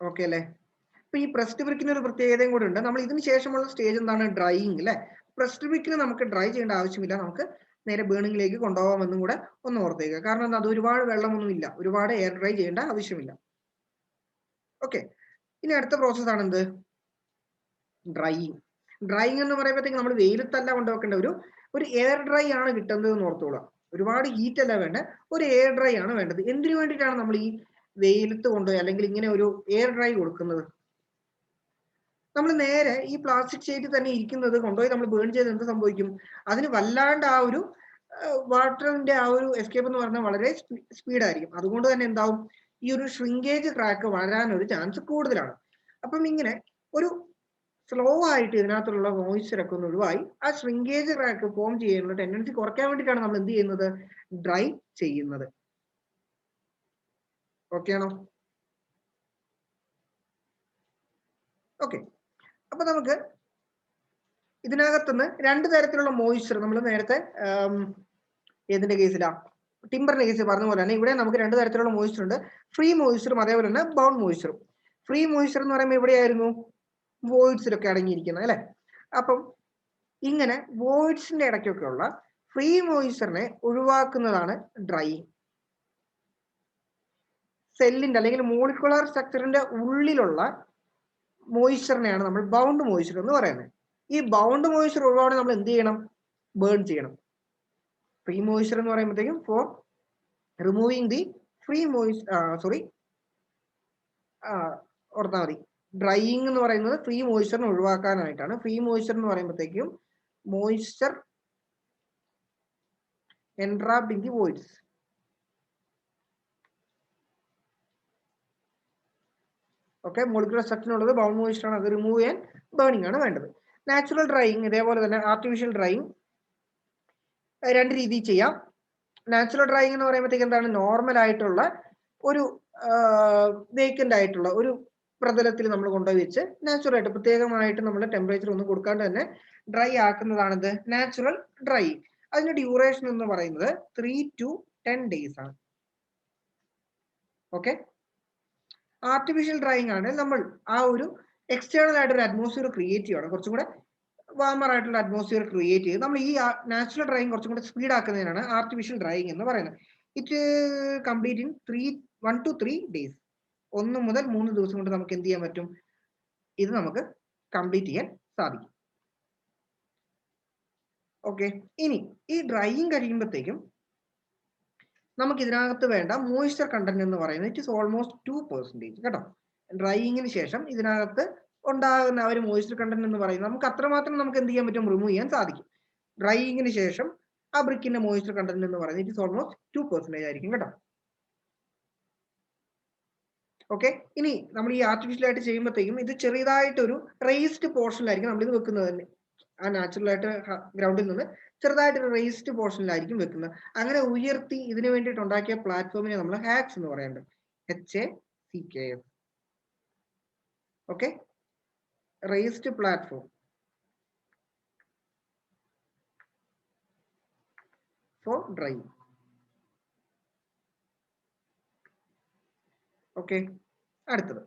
ഓക്കെ അല്ലേ? അപ്പൊ ഈ പ്രസ്ഡ് ബ്രിക്കിന് ഒരു പ്രത്യേകതയും കൂടെ ഉണ്ട്. നമ്മൾ ഇതിന് ശേഷമുള്ള സ്റ്റേജ് എന്താണ്, ഡ്രൈയിങ് അല്ലെ. പ്രസ്ഡ് ബ്രിക്കിന് നമുക്ക് ഡ്രൈ ചെയ്യേണ്ട ആവശ്യമില്ല, നമുക്ക് നേരെ ബേണിംഗിലേക്ക് കൊണ്ടുപോകാമെന്നും കൂടെ ഒന്ന് ഓർത്തേക്കുക. കാരണം അത് ഒരുപാട് വെള്ളമൊന്നും ഇല്ല, ഒരുപാട് എയർ ഡ്രൈ ചെയ്യേണ്ട ആവശ്യമില്ല. ഓക്കെ, ഇനി അടുത്ത പ്രോസസ്സാണ് എന്ത്? ഡ്രൈയിങ്. ഡ്രൈയിങ് എന്ന് പറയുമ്പോഴത്തേക്ക് നമ്മൾ വെയിലത്തല്ല കൊണ്ടുവെക്കേണ്ട, ഒരു എയർ ഡ്രൈ ആണ് കിട്ടുന്നത് എന്ന് ഓർത്തോളുക. ഒരുപാട് ഹീറ്റ് അല്ല വേണ്ടത്, ഒരു എയർ ഡ്രൈ ആണ് വേണ്ടത്. എന്തിനു വേണ്ടിയിട്ടാണ് നമ്മൾ ഈ വെയിലത്ത് കൊണ്ടുപോയി അല്ലെങ്കിൽ ഇങ്ങനെ ഒരു എയർ ഡ്രൈ കൊടുക്കുന്നത്? നമ്മൾ നേരെ ഈ പ്ലാസ്റ്റിക് ഷീറ്റ് തന്നെ ഇരിക്കുന്നത് കൊണ്ടുപോയി നമ്മൾ ബേൺ ചെയ്ത് എന്ത് സംഭവിക്കും? അതിന് വല്ലാണ്ട് ആ ഒരു വാട്ടറിന്റെ ആ ഒരു എസ്കേപ്പ് എന്ന് പറഞ്ഞാൽ വളരെ സ്പീഡായിരിക്കും. അതുകൊണ്ട് തന്നെ എന്താവും? ഈ ഒരു ഷ്രിങ്കേജ് ക്രാക്ക് വരാനൊരു ചാൻസ് കൂടുതലാണ്. അപ്പം ഇങ്ങനെ ഒരു സ്ലോ ആയിട്ട് ഇതിനകത്തുള്ള മോയ്സ്ചർ ഒക്കെ ഒന്ന് ഒഴിവായി ആ ഷ്രിങ്കേജ് ക്രാക്ക് ഫോം ചെയ്യാനുള്ള ടെൻഡൻസി കുറയ്ക്കാൻ വേണ്ടിയിട്ടാണ് നമ്മൾ എന്ത് ചെയ്യുന്നത്? ഡ്രൈ ചെയ്യുന്നത്. ഓക്കെ ആണോ? ഓക്കെ. അപ്പൊ നമുക്ക് ഇതിനകത്തുനിന്ന് രണ്ട് തരത്തിലുള്ള മോയ്സ്ചർ നമ്മൾ നേരത്തെ ഏതിന്റെ കേസിലാ? ടിമ്പറിന്റെ കേസിൽ പറഞ്ഞ പോലെ തന്നെ ഇവിടെ നമുക്ക് രണ്ട് തരത്തിലുള്ള മോയ്സ്ചർ ഉണ്ട്. ഫ്രീ മോയ്സ്ചറും അതേപോലെ തന്നെ ബൗണ്ട് മോയ്സ്ചറും. ഫ്രീ മോയ്സ്ചർ എന്ന് പറയുമ്പോൾ എവിടെയായിരുന്നു? വോയിഡ്സിലൊക്കെ അടങ്ങിയിരിക്കുന്നത് അല്ലെ? അപ്പം ഇങ്ങനെ വോയിഡ്സിന്റെ ഇടയ്ക്കൊക്കെ ഉള്ള ഫ്രീ മോയ്സ്ചറിനെ ഒഴിവാക്കുന്നതാണ് ഡ്രൈയിങ്. സെല്ലിന്റെ അല്ലെങ്കിൽ മോളിക്കുലർ സ്ട്രക്ചറിന്റെ ഉള്ളിലുള്ള മോയ്സ്ചറിനെയാണ് നമ്മൾ ബൗണ്ട് മോയ്സ്ചർ എന്ന് പറയുന്നത്. ഈ ബൗണ്ട് മോയ്സ്ചർ ഒഴിവാണ് നമ്മൾ എന്ത് ചെയ്യണം? ബേൺ ചെയ്യണം. ഫ്രീ മോയ്സ്ചർ എന്ന് പറയുമ്പോഴത്തേക്കും ഫോർ റിമൂവിങ് ദി ഫ്രീ ഓർത്താൽ മതി. ഡ്രൈയിങ് എന്ന് പറയുന്നത് ഫ്രീ മോയ്സ്ചറിനെ ഒഴിവാക്കാനായിട്ടാണ്. ഫ്രീ മോയ്സ്ചർ എന്ന് പറയുമ്പോഴത്തേക്കും moisture entrapped in the voids. Okay, molecular സ്ട്രക്ചറിനുള്ളത് ബൗണ്ട് മോയ്സ്ചർ ആണ്, അത് റിമൂവ് ചെയ്യാൻ ബേണിംഗ് ആണ് വേണ്ടത്. നാച്ചുറൽ ഡ്രൈയിങ് ഇതേപോലെ തന്നെ ആർട്ടിഫിഷ്യൽ ഡ്രൈയിങ് രണ്ട് രീതിയിൽ ചെയ്യാം. നാച്ചുറൽ ഡ്രൈയിങ് എന്ന് പറയുമ്പോഴത്തേക്ക് എന്താണ്? നോർമൽ ആയിട്ടുള്ള ഒരു വേക്കന്റ് ആയിട്ടുള്ള ഒരു പ്രതലത്തിൽ നമ്മൾ കൊണ്ടുപോയി വെച്ച് നാച്ചുറൽ ആയിട്ട് പ്രത്യേകമായിട്ട് നമ്മൾ ടെമ്പറേച്ചർ ഒന്നും കൊടുക്കാണ്ട് തന്നെ ഡ്രൈ ആക്കുന്നതാണിത് നാച്ചുറൽ ഡ്രൈയിങ്. അതിന്റെ ഡ്യൂറേഷൻ എന്ന് പറയുന്നത് 3 to 10 days ആണ്. ഓക്കെ. ആർട്ടിഫിഷ്യൽ ഡ്രൈയിങ് ആണ് നമ്മൾ ആ ഒരു എക്സ്റ്റേണൽ ആയിട്ട് ഒരു അറ്റ്മോസ്ഫിയർ ക്രിയേറ്റ് ചെയ്യണം, കുറച്ചും കൂടെ വാമർ ആയിട്ടുള്ള അറ്റ്മോസ്ഫിയർ ക്രിയേറ്റ് ചെയ്ത് നമ്മൾ ഈ നാച്ചുറൽ ഡ്രൈയിങ് കുറച്ചും കൂടെ സ്പീഡ് ആക്കുന്നതിനാണ് ആർട്ടിഫിഷ്യൽ ഡ്രൈയിങ് എന്ന് പറയുന്നത്. It complete in 1 to 3 days. 1 മുതൽ 3 ദിവസം കൊണ്ട് നമുക്ക് എന്ത് ചെയ്യാൻ പറ്റും? ഇത് നമുക്ക് കംപ്ലീറ്റ് ചെയ്യാൻ സാധിക്കും. ഓക്കെ. ഇനി ഈ ഡ്രൈയിങ് കഴിയുമ്പോഴത്തേക്കും നമുക്ക് ഇതിനകത്ത് വേണ്ട മോയ്സ്ചർ കണ്ടന്റ് എന്ന് പറയുന്നത് ഇറ്റ് ഇസ് ഓൾമോസ്റ്റ് 2% കേട്ടോ. ഡ്രൈയിങ്ങിന് ശേഷം ഇതിനകത്ത് ഉണ്ടാകുന്ന ഒരു മോയ്സ്ചർ കണ്ടന്റ് എന്ന് പറയുന്നത് നമുക്ക് അത്രമാത്രം നമുക്ക് എന്ത് ചെയ്യാൻ പറ്റും? റിമൂവ് ചെയ്യാൻ സാധിക്കും. ഡ്രൈയിങ്ങിന് ശേഷം ആ ബ്രിക്കിന്റെ മോയ്സ്ചർ കണ്ടന്റ് എന്ന് പറയുന്നത് ഇറ്റ് ഇസ് ഓൾമോസ്റ്റ് 2% ആയിരിക്കും കേട്ടോ. ഓക്കെ. ഇനി നമ്മൾ ഈ ആർട്ടിഫിഷ്യൽ ആയിട്ട് ചെയ്യുമ്പോഴത്തേക്കും ഇത് ചെറിയതായിട്ടൊരു റേസ്ഡ് പോർഷനിലായിരിക്കും നമ്മൾ ഇത് വെക്കുന്നത് തന്നെ. ആ നാച്ചുറൽ ആയിട്ട് ഗ്രൗണ്ടിൽ നിന്ന് ചെറുതായിട്ടൊരു റേസ്ഡ് പോർഷനിലായിരിക്കും വെക്കുന്നത്. അങ്ങനെ ഉയർത്തി ഇതിനു വേണ്ടിയിട്ട് ഉണ്ടാക്കിയ പ്ലാറ്റ്ഫോമിനെ നമ്മൾ ഹാക്സ് എന്ന് പറയുന്നുണ്ട്. HACKS. Okay, raised platform for drying. Okay. അടുത്തത്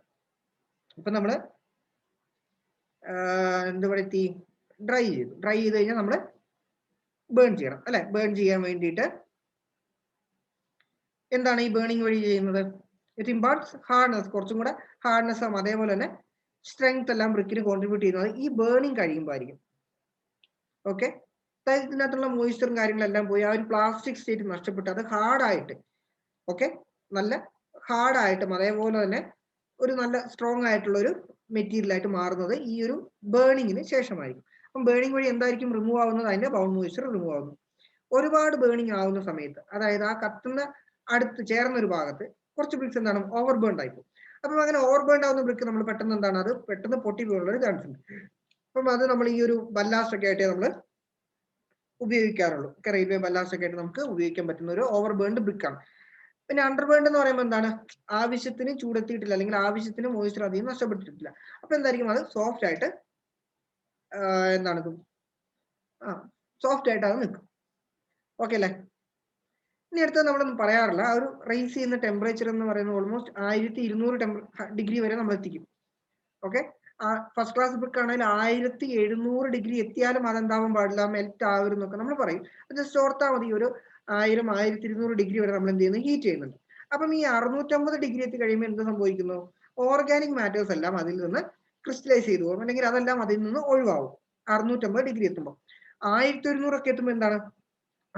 ഇപ്പൊ നമ്മള് എന്ത് പറ്റി? ഡ്രൈ ചെയ്തു. ഡ്രൈ ചെയ്ത് കഴിഞ്ഞാൽ നമ്മൾ ബേൺ ചെയ്യണം അല്ലെ? ബേൺ ചെയ്യാൻ വേണ്ടിയിട്ട് എന്താണ് ഈ ബേണിംഗ് വഴി ചെയ്യുന്നത്? ഇറ്റ് ഇമ്പാർട്ട്സ് ഹാർഡ്നെസ്, കുറച്ചും കൂടെ ഹാർഡ്നെസ്സും അതേപോലെ തന്നെ സ്ട്രെങ്ത് എല്ലാം ബ്രിക്കിന് കോൺട്രിബ്യൂട്ട് ചെയ്യുന്നത് ഈ ബേണിംഗ് കഴിയുമ്പോൾ ആയിരിക്കും. ഓക്കെ. ഇതിനകത്തുള്ള മോയ്സ്ചറും കാര്യങ്ങളെല്ലാം പോയി ആ ഒരു പ്ലാസ്റ്റിക് സ്റ്റേറ്റ് നഷ്ടപ്പെട്ട് അത് ഹാർഡായിട്ട്, ഓക്കെ, നല്ല ഹാർഡായിട്ടും അതേപോലെ തന്നെ ഒരു നല്ല സ്ട്രോങ് ആയിട്ടുള്ള ഒരു മെറ്റീരിയൽ ആയിട്ട് മാറുന്നത് ഈ ഒരു ബേണിങ്ങിന് ശേഷമായിരിക്കും. അപ്പം ബേണിംഗ് വഴി എന്തായിരിക്കും റിമൂവ് ആവുന്നത്? അതിന്റെ ബൗണ്ട് മോയ്സ്ചർ റിമൂവ് ആവുന്നു. ഒരുപാട് ബേണിംഗ് ആവുന്ന സമയത്ത്, അതായത് ആ കത്തുന്ന അടുത്ത് ചേർന്ന ഒരു ഭാഗത്ത് കുറച്ച് ബ്രിക്സ് എന്താണ് ഓവർ ബേൺഡ് ആയിപ്പോകും. അപ്പം അങ്ങനെ ഓവർ ബേൺഡ് ആവുന്ന ബ്രിക്ക് നമ്മൾ പെട്ടെന്ന് എന്താണ് അത് പെട്ടെന്ന് പൊട്ടി പോകാനുള്ള ഒരു ചാൻസ് ഉണ്ട്. അപ്പം അത് നമ്മൾ ഈ ഒരു ബല്ലാസ്റ്റ് ഒക്കെ ആയിട്ട് നമ്മൾ ഉപയോഗിക്കാറുള്ളൂ. റെയിൽവേ ബല്ലാസ്റ്റ് ഒക്കെ ആയിട്ട് നമുക്ക് ഉപയോഗിക്കാൻ പറ്റുന്ന ഒരു ഓവർ ബേൺഡ് ബ്രിക്കാണ്. പിന്നെ അണ്ടർ ബേൺഡ് എന്ന് പറയുമ്പോൾ എന്താണ്? ആവശ്യത്തിന് ചൂടെത്തിയിട്ടില്ല അല്ലെങ്കിൽ ആവശ്യത്തിന് മോയ്സ്ചർ അധികം നഷ്ടപ്പെട്ടിട്ടില്ല. അപ്പൊ എന്തായിരിക്കും? അത് സോഫ്റ്റ് ആയിട്ട് എന്താണ് സോഫ്റ്റ് ആയിട്ട് അത് നിൽക്കും. ഓക്കെ അല്ലേ? ഇനി അടുത്തത് നമ്മളൊന്നും പറയാറില്ല, ആ ഒരു റൈസ് ചെയ്യുന്ന ടെമ്പറേച്ചർ എന്ന് പറയുന്നത് ഓൾമോസ്റ്റ് 1200 ഡിഗ്രി വരെ നമ്മൾ എത്തിക്കും. ഓക്കെ. ഫസ്റ്റ് ക്ലാസ് ബ്രിക്ക് ആണെങ്കിൽ 1700 ഡിഗ്രി എത്തിയാലും അതെന്താവാൻ പാടില്ല, മെൽറ്റ് ആവരുന്നൊക്കെ നമ്മൾ പറയും. ജസ്റ്റ് ഓർത്താൽ മതി, ഒരു 1000-1200 ഡിഗ്രി വരെ നമ്മൾ എന്ത് ചെയ്യുന്നു? ഹീറ്റ് ചെയ്യുന്നുണ്ട്. അപ്പം ഈ 650 ഡിഗ്രി എത്തി കഴിയുമ്പോൾ എന്ത് സംഭവിക്കുന്നു? ഓർഗാനിക് മാറ്റേഴ്സ് എല്ലാം അതിൽ നിന്ന് ക്രിസ്റ്റലൈസ് ചെയ്തു പോകും, അല്ലെങ്കിൽ അതെല്ലാം അതിൽ നിന്ന് ഒഴിവാകും 650 ഡിഗ്രി എത്തുമ്പോൾ. 1100 ഒക്കെ എത്തുമ്പോൾ എന്താണ്,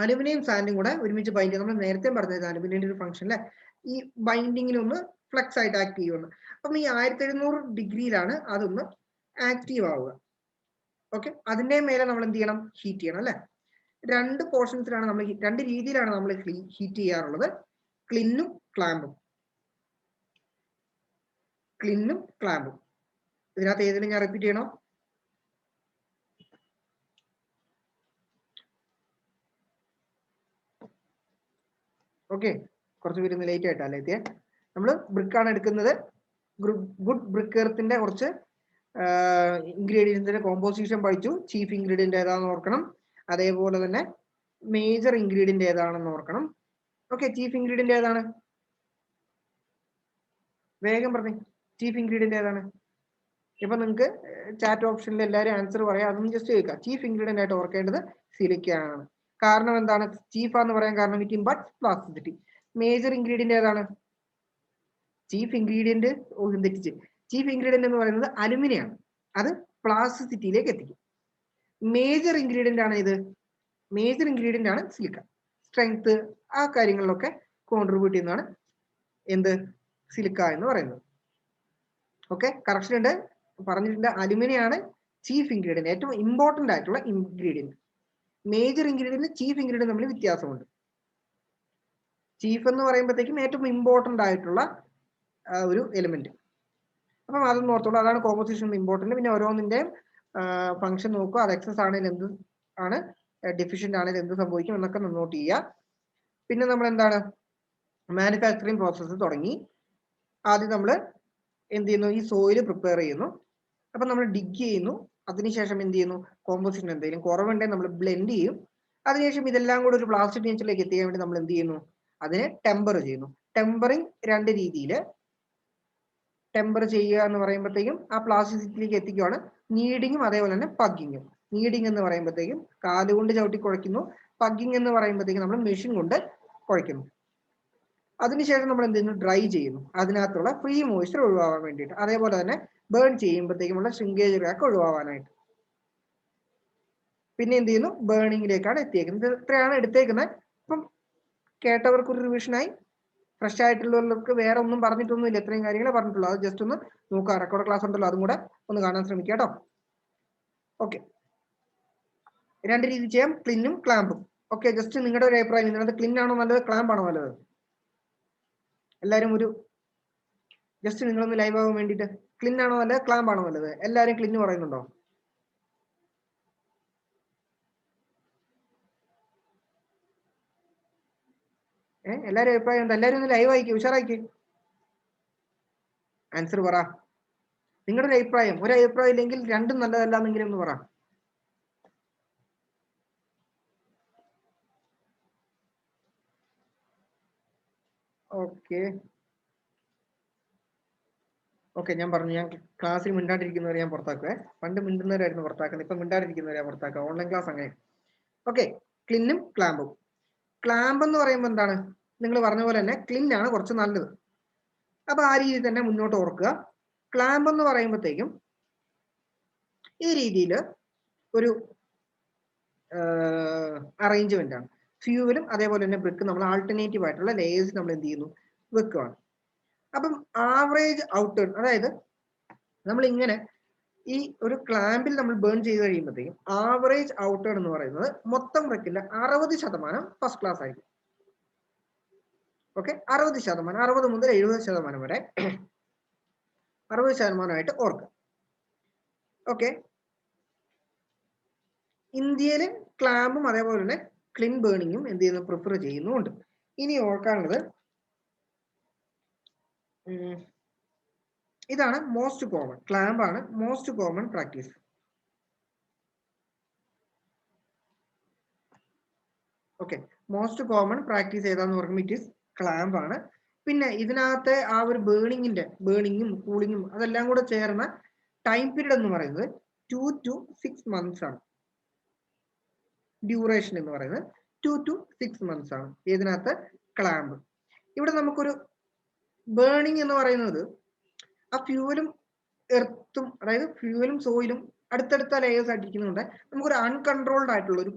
അലുമിനിയം സാൻഡും കൂടെ ഒരുമിച്ച് ബൈൻഡ് ചെയ്യും. നമ്മൾ നേരത്തെ പറഞ്ഞത് അലുമിനിയന്റെ ഒരു ഫംഗ്ഷൻ അല്ലെ, ഈ ബൈൻഡിങ്ങിനൊന്ന് ഫ്ലക്സ് ആയിട്ട് ആക്ട് ചെയ്യുമെന്ന്. അപ്പം ഈ 1700 ഡിഗ്രിയിലാണ് അതൊന്ന് ആക്റ്റീവ് ആവുക. ഓക്കെ, അതിന്റെ മേലെ നമ്മൾ എന്ത് ചെയ്യണം, ഹീറ്റ് ചെയ്യണം അല്ലെ. രണ്ട് പോർഷൻസിലാണ് നമ്മൾ, രണ്ട് രീതിയിലാണ് നമ്മൾ ഹീറ്റ് ചെയ്യാറുള്ളത്, ക്ലിന്നും ക്ലാമ്പും. ക്ലിന്നും ക്ലാമ്പും. ഇതിനകത്ത് ഏതെങ്കിലും ഞാൻ റിപ്പീറ്റ് ചെയ്യണോ? ഓക്കെ, കുറച്ച് പേര് ലേറ്റ് ആയിട്ടല്ലേ എത്തിയേ. നമ്മൾ ബ്രിക്കാണ് എടുക്കുന്നത്. ഗുഡ് ബ്രിക്ക് എർത്തിന്റെ കുറച്ച് ഇൻഗ്രീഡിയൻസിന്റെ കോമ്പോസിഷൻ പഠിച്ചു. ചീഫ് ഇൻഗ്രീഡിയന്റ് ഏതാണെന്ന് ഓർക്കണം. അതേപോലെ തന്നെ മേജർ ഇൻഗ്രീഡിയന്റ് ഏതാണെന്ന് ഓർക്കണം. ഓക്കെ, ചീഫ് ഇൻഗ്രീഡിയന്റ് ഏതാണ്? വേഗം പറഞ്ഞേ, ചീഫ് ഇൻഗ്രീഡിയന്റ് ഏതാണ്? ഇപ്പൊ നിങ്ങൾക്ക് ചാറ്റ് ഓപ്ഷനിൽ എല്ലാവരും ആൻസർ പറയാം, അതൊന്നും ജസ്റ്റ് ചോദിക്കുക. ചീഫ് ഇൻഗ്രീഡിയന്റ് ആയിട്ട് ഓർക്കേണ്ടത് സിലിക്ക ആണ്. കാരണം എന്താണ് ചീഫ് എന്ന് പറയാൻ കാരണം? It imparts plasticity. Major ingredient ഏതാണ്? ചീഫ് ഇൻഗ്രീഡിയന്റ് തെറ്റിച്ച്. ചീഫ് ഇൻഗ്രീഡിയന്റ് എന്ന് പറയുന്നത് അലുമിനിയാണ്, അത് പ്ലാസ്റ്റിസിറ്റിയിലേക്ക് എത്തിക്കും. മേജർ ഇൻഗ്രീഡിയന്റ് ആണ് ഇത്, മേജർ ഇൻഗ്രീഡിയന്റ് ആണ് സിലിക്ക. സ്ട്രെങ്ത് ആ കാര്യങ്ങളിലൊക്കെ കോൺട്രിബ്യൂട്ട് ചെയ്യുന്നതാണ് എന്ത്, സിലിക്ക എന്ന് പറയുന്നത്. ഓക്കെ, കറക്ഷൻ ഉണ്ട്, പറഞ്ഞിട്ടുണ്ട്. അലുമിനിയാണ് ചീഫ് ഇൻഗ്രീഡിയന്റ്, ഏറ്റവും ഇമ്പോർട്ടന്റ് ആയിട്ടുള്ള ingredient. Major ingredient chief ingredient തമ്മിൽ വ്യത്യാസമുണ്ട്. ചീഫ് എന്ന് പറയുമ്പോഴത്തേക്കും ഏറ്റവും ഇമ്പോർട്ടന്റ് ആയിട്ടുള്ള ഒരു എലിമെന്റ്. അപ്പം അതൊന്നും ഓർത്തോളൂ, അതാണ് കോമ്പോസിഷൻ ഇമ്പോർട്ടന്റ്. പിന്നെ ഓരോന്നിന്റെയും ഫംഗ്ഷൻ നോക്കുക, അത് എക്സസ് ആണെങ്കിൽ എന്ത് ആണ്, ഡെഫിഷ്യന്റ് ആണെങ്കിൽ എന്ത് സംഭവിക്കും എന്നൊക്കെ നോട്ട് ചെയ്യുക. പിന്നെ നമ്മൾ എന്താണ്, മാനുഫാക്ചറിങ് പ്രോസസ്സ് തുടങ്ങി. ആദ്യം നമ്മൾ എന്ത് ചെയ്യുന്നു, ഈ സോയിൽ പ്രിപ്പയർ ചെയ്യുന്നു. അപ്പൊ നമ്മൾ ഡിഗ് ചെയ്യുന്നു. അതിനുശേഷം എന്ത് ചെയ്യുന്നു, കോമ്പോസിഷൻ എന്തെങ്കിലും കുറവുണ്ടെങ്കിൽ നമ്മൾ ബ്ലെൻഡ് ചെയ്യും. അതിനുശേഷം ഇതെല്ലാം കൂടെ ഒരു പ്ലാസ്റ്റിക് നേച്ചറിലേക്ക് എത്തിക്കാൻ വേണ്ടി നമ്മൾ എന്ത് ചെയ്യുന്നു, അതിനെ ടെമ്പർ ചെയ്യുന്നു. ടെമ്പറിങ് രണ്ട് രീതിയിൽ. ടെമ്പർ ചെയ്യുക എന്ന് പറയുമ്പോഴത്തേക്കും ആ പ്ലാസ്റ്റിസിറ്റിയിലേക്ക് എത്തിക്കുകയാണ്. നീഡിങ്ങും അതേപോലെ തന്നെ പഗ്ഗിങ്ങും. നീഡിങ് എന്ന് പറയുമ്പോഴത്തേക്കും കാലുകൊണ്ട് ചവിട്ടി കുഴയ്ക്കുന്നു. പഗ്ഗിങ് എന്ന് പറയുമ്പോഴത്തേക്കും നമ്മൾ മെഷീൻ കൊണ്ട് കുഴയ്ക്കുന്നു. അതിനുശേഷം നമ്മൾ എന്ത് ചെയ്യുന്നു, ഡ്രൈ ചെയ്യുന്നു, അതിനകത്തുള്ള ഫ്രീ മോയ്സ്ചർ ഒഴിവാകാൻ വേണ്ടിയിട്ട്. അതേപോലെ തന്നെ ബേൺ ചെയ്യുമ്പോഴത്തേക്കുമുള്ള ശ്രിങ്കേജ് ഒക്കെ ഒഴിവാകാനായിട്ട്. പിന്നെ എന്ത് ചെയ്യുന്നു, ബേണിങ്ങിലേക്കാണ് എത്തിയേക്കുന്നത്. ഇത്രയാണ് എടുത്തേക്കുന്നത്. അപ്പം കേട്ടവർക്ക് ഒരു റിവിഷനായി. ഫ്രഷ് ആയിട്ടുള്ളവർക്ക് വേറെ ഒന്നും പറഞ്ഞിട്ടൊന്നുമില്ല, ഇത്രയും കാര്യങ്ങളെ പറഞ്ഞിട്ടുള്ളൂ. അത് ജസ്റ്റ് ഒന്ന് നോക്കുക, റെക്കോർഡ് ക്ലാസ് ഉണ്ടല്ലോ, അതും കൂടെ ഒന്ന് കാണാൻ ശ്രമിക്കുക കേട്ടോ. ഓക്കെ, രണ്ട് രീതി ചെയ്യാം, ക്ലിന്നും ക്ലാമ്പും. ഓക്കെ, ജസ്റ്റ് നിങ്ങളുടെ ഒരു അഭിപ്രായം, ഇതിനകത്ത് ക്ലിൻ ആണോ നല്ലത്, ക്ലാമ്പ് ആണോ നല്ലത്? എല്ലാവരും ഒരു ജസ്റ്റ് നിങ്ങളൊന്ന് ലൈവ് ആവാൻ വേണ്ടിയിട്ട്, ക്ലിൻ ആണോ നല്ലത്, ക്ലാമ്പ് ആണോ നല്ലത്? എല്ലാവരും ക്ലിന്ന് പറയുന്നുണ്ടോ? എല്ലാവരും അഭിപ്രായം ഉണ്ട്. എല്ലാവരും ഒന്ന് ലൈവ് ആയിക്കോ, ഉഷാറായിക്കോ, ആൻസർ പറ. നിങ്ങളുടെ ഒരു അഭിപ്രായം, ഒരു അഭിപ്രായം ഇല്ലെങ്കിൽ രണ്ടും നല്ലതല്ലാന്നെങ്കിലും ഒന്ന് പറ. ഓക്കെ ഓക്കെ, ഞാൻ പറഞ്ഞു, ഞാൻ ക്ലാസ്സിൽ മിണ്ടാണ്ടിരിക്കുന്നവരെ ഞാൻ പുറത്താക്കുവേ. പണ്ട് മിണ്ടുന്നവരായിരുന്നു പുറത്താക്കുന്നത്, ഇപ്പൊ മിണ്ടാണ്ടിരിക്കുന്നവരെ പുറത്താക്കുക. ഓൺലൈൻ ക്ലാസ് അങ്ങനെ. ഓക്കെ, ക്ലിന്നും ക്ലാമ്പും. ക്ലാമ്പ് എന്ന് പറയുമ്പോൾ എന്താണ്, നിങ്ങൾ പറഞ്ഞ പോലെ തന്നെ ക്ലിൻ ആണ് കുറച്ച് നല്ലത്. അപ്പൊ ആ രീതിയിൽ തന്നെ മുന്നോട്ട് ഓർക്കുക. ക്ലാമ്പ് എന്ന് പറയുമ്പോഴത്തേക്കും ഈ രീതിയിൽ ഒരു അറേഞ്ച്മെന്റ് ആണ്. ഫ്യൂവലും അതേപോലെ തന്നെ ബ്രിക്ക് നമ്മൾ ആൾട്ടർനേറ്റീവ് ആയിട്ടുള്ള ലേയേഴ്സ് നമ്മൾ എന്ത് ചെയ്യുന്നു, വെക്കുകയാണ്. അപ്പം ആവറേജ് ഔട്ടേൺ, അതായത് നമ്മൾ ഇങ്ങനെ ഈ ഒരു ക്ലാമ്പിൽ നമ്മൾ ബേൺ ചെയ്ത് കഴിയുമ്പോഴത്തേക്കും ആവറേജ് ഔട്ടേൺ എന്ന് പറയുന്നത് മൊത്തം ബ്രിക്കിന്റെ 60% ഫസ്റ്റ് ക്ലാസ് ആയിരിക്കും. ഓക്കെ, 60%, 60 മുതൽ 70% വരെ 60%ആയിട്ട് ഓർക്കുക. ഓക്കെ, ഇന്ത്യയിൽ ക്ലാമ്പും അതേപോലെ തന്നെ ക്ലിൻ ബേണിങ്ങും എന്ത് ചെയ്യുന്നു, പ്രിഫർ ചെയ്യുന്നുണ്ട്. ഇനി ഓർക്കാനുള്ളത് ഇതാണ് മോസ്റ്റ് കോമൺ, ക്ലാമ്പ് ആണ് most common practice. Okay, most common practice ഏതാന്ന് പറയുമ്പോൾ ഇറ്റ് ഈസ് ക്ലാമ്പ് ആണ്. പിന്നെ ഇതിനകത്തെ ആ ഒരു ബേണിങ്ങും കൂളിങ്ങും അതെല്ലാം കൂടെ ചേർന്ന ടൈം പീരീഡ് എന്ന് പറയുന്നത് 2 to 6 months ആണ്. ഡ്യൂറേഷൻ എന്ന് പറയുന്നത് 2 to 6 months ആണ് ഇതിനകത്ത് ക്ലാമ്പ്. ഇവിടെ നമുക്കൊരു ബേണിംഗ് എന്ന് പറയുന്നത് ആ ഫ്യൂവലും എർത്തും, അതായത് ഫ്യൂവലും സോയിലും അടുത്തടുത്ത ലെയേഴ്സ് ആയിട്ടിരിക്കുന്നതുകൊണ്ട് നമുക്കൊരു അൺകൺട്രോൾഡ് ആയിട്ടുള്ള ഒരു